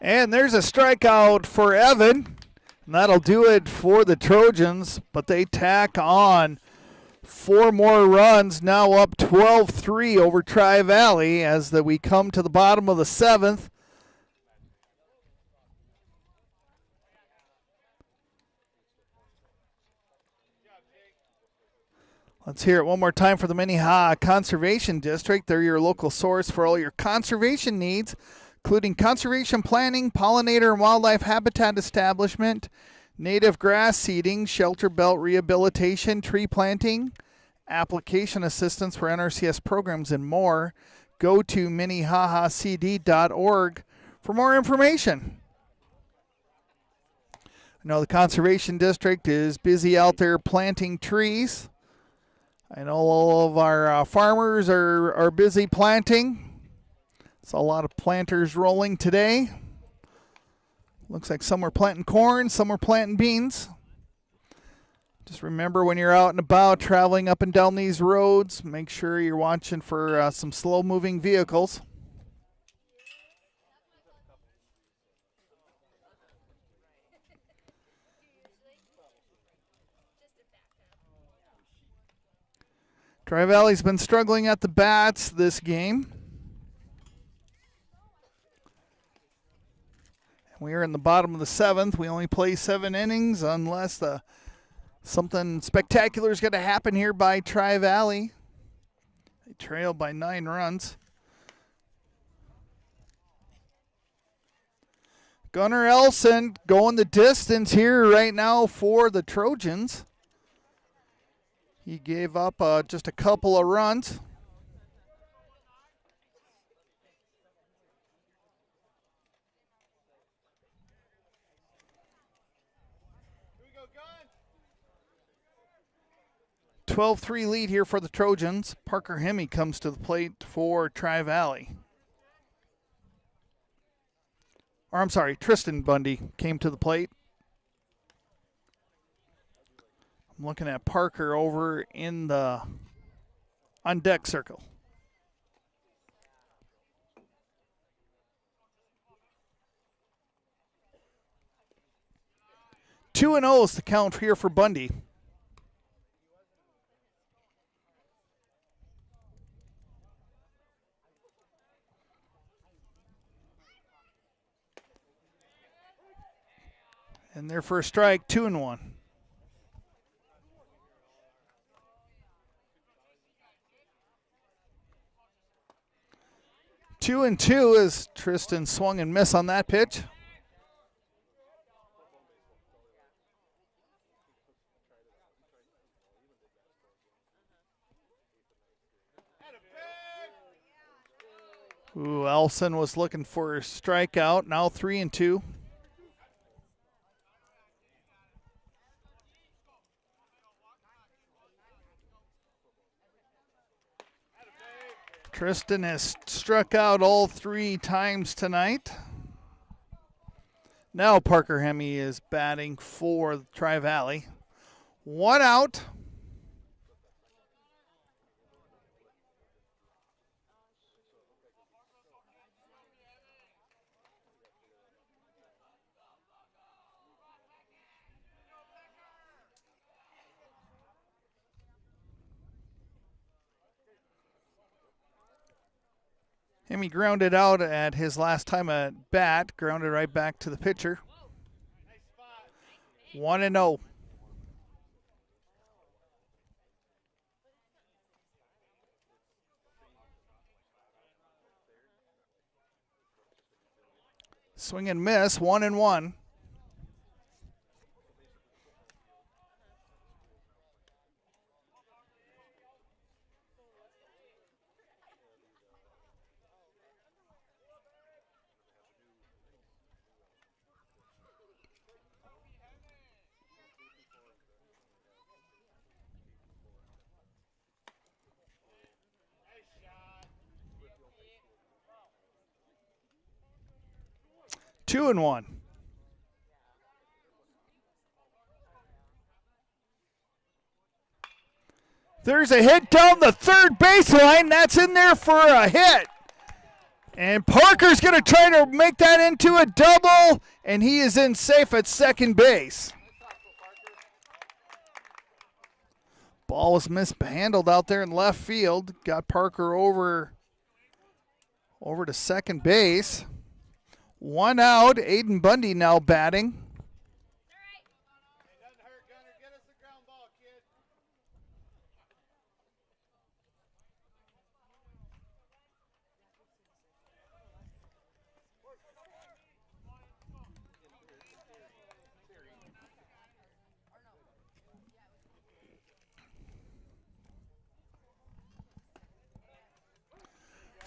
And there's a strikeout for Evan. And that'll do it for the Trojans, but they tack on 4 more runs, now up 12-3 over Tri-Valley as we come to the bottom of the 7th. Let's hear it one more time for the Minnehaha Conservation District. They're your local source for all your conservation needs, including conservation planning, pollinator and wildlife habitat establishment, native grass seeding, shelter belt rehabilitation, tree planting, application assistance for NRCS programs, and more. Go to minnehaha.cd.org for more information. I know the Conservation District is busy out there planting trees. I know all of our farmers are busy planting. It's a lot of planters rolling today. Looks like some are planting corn, some are planting beans. Just remember when you're out and about traveling up and down these roads, make sure you're watching for some slow-moving vehicles. Tri-Valley's been struggling at the bats this game. We are in the bottom of the 7th. We only play 7 innings unless something spectacular is going to happen here by Tri-Valley. They trail by 9 runs. Gunnar Elson going the distance here right now for the Trojans. He gave up just a couple of runs. Here we go, Gun. 12-3 lead here for the Trojans. Parker Hemme comes to the plate for Tri-Valley. Or I'm sorry, Tristan Bundy came to the plate. I'm looking at Parker over in the on deck circle. Two and 0 is the count here for Bundy. And their first strike, 2-1. Two and 2 as Tristan swung and missed on that pitch. Ooh, Elson was looking for a strikeout. Now 3 and 2. Tristan has struck out all 3 times tonight. Now Parker Hemme is batting for Tri-Valley. 1 out. Hemme grounded out at his last time at bat, grounded right back to the pitcher. 1-0. Swing and miss, 1-1. Two and 1. There's a hit down the third baseline. That's in there for a hit. And Parker's going to try to make that into a double, and he is in safe at second base. Ball was mishandled out there in left field. Got Parker over to second base. 1 out. Aiden Bundy now batting.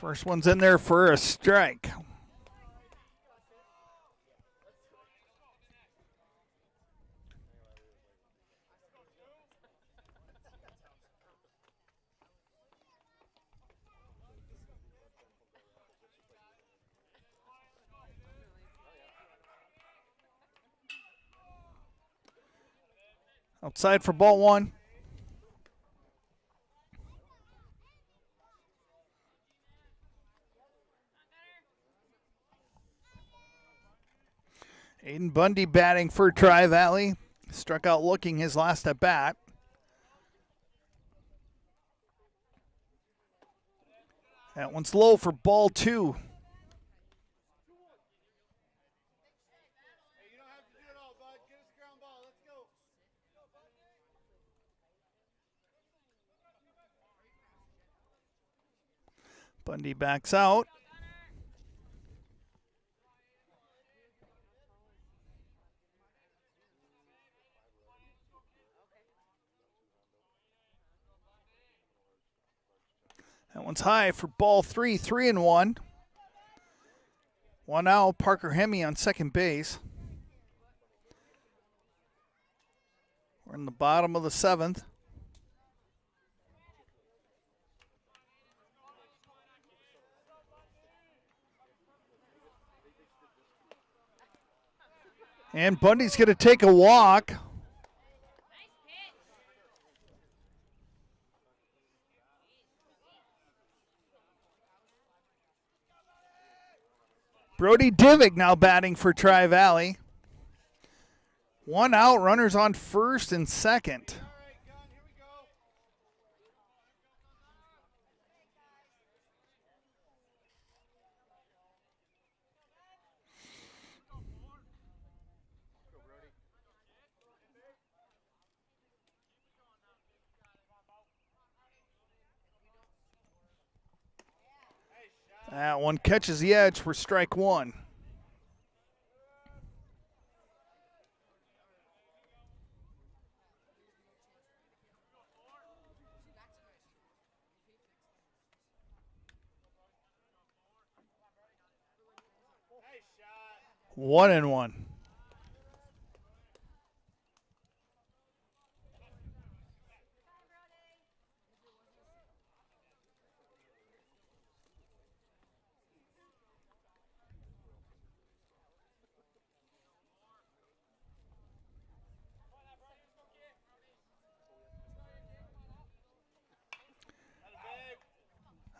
First one's in there for a strike. Outside for ball one. Aiden Bundy batting for Tri-Valley. Struck out looking his last at bat. That one's low for ball two. Bundy backs out. That one's high for ball three, 3-1. One out, Parker Hemme on second base. We're in the bottom of the seventh. And Bundy's going to take a walk. Brody Divick now batting for Tri-Valley. One out, runners on first and second. That one catches the edge for strike one. One and one.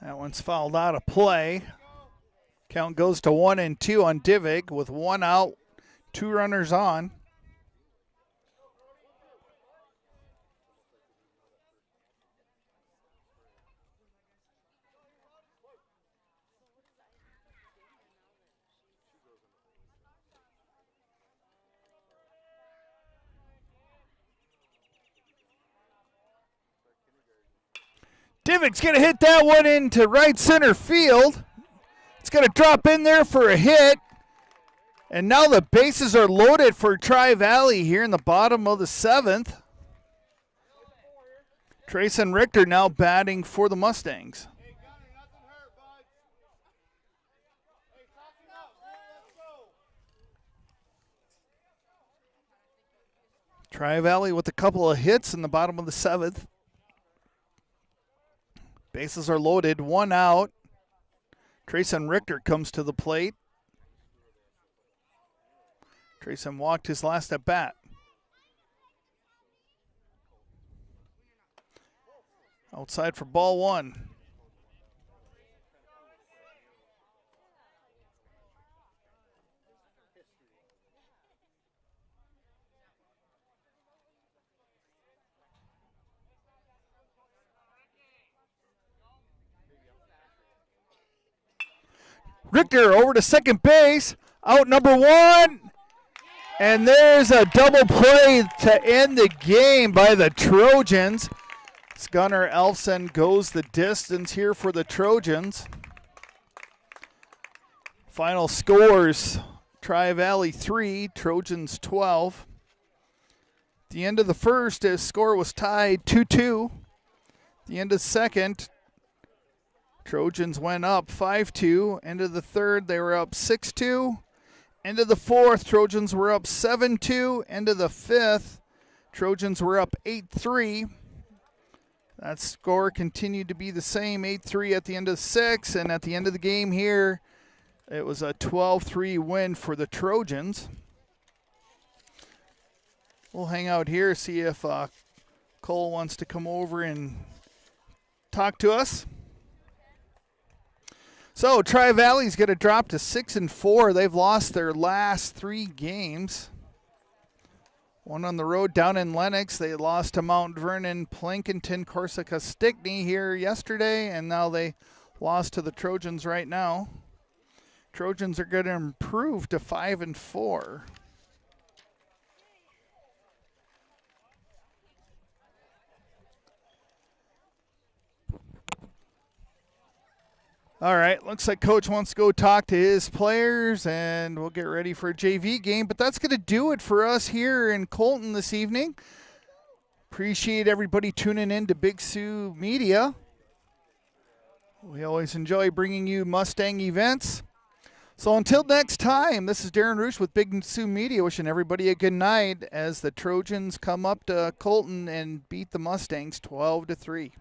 That one's fouled out of play. Count goes to 1-2 on Divick with one out, two runners on. Divick's going to hit that one into right center field. It's going to drop in there for a hit. And now the bases are loaded for Tri-Valley here in the bottom of the seventh. Trayson Richter now batting for the Mustangs. Tri-Valley with a couple of hits in the bottom of the seventh. Bases are loaded, one out. Trayson Richter comes to the plate. Trayson walked his last at bat. Outside for ball one. Richter over to second base, out number one. And there's a double play to end the game by the Trojans. Gunnar Elfson goes the distance here for the Trojans. Final scores, Tri-Valley 3, Trojans 12. At the end of the first, his score was tied 2-2. The end of second, Trojans went up 5-2. End of the third, they were up 6-2. End of the fourth, Trojans were up 7-2. End of the fifth, Trojans were up 8-3. That score continued to be the same, 8-3 at the end of 6. And at the end of the game here, it was a 12-3 win for the Trojans. We'll hang out here, see if Cole wants to come over and talk to us. So Tri-Valley's going to drop to 6-4. They've lost their last 3 games. One on the road down in Lenox. They lost to Mount Vernon, Plankinton, Corsica, Stickney here yesterday, and now they lost to the Trojans right now. Trojans are going to improve to 5-4. All right, looks like Coach wants to go talk to his players, and we'll get ready for a JV game. But that's going to do it for us here in Colton this evening. Appreciate everybody tuning in to Big Sioux Media. We always enjoy bringing you Mustang events. So until next time, this is Deron Ruesch with Big Sioux Media, wishing everybody a good night as the Trojans come up to Colton and beat the Mustangs 12-3.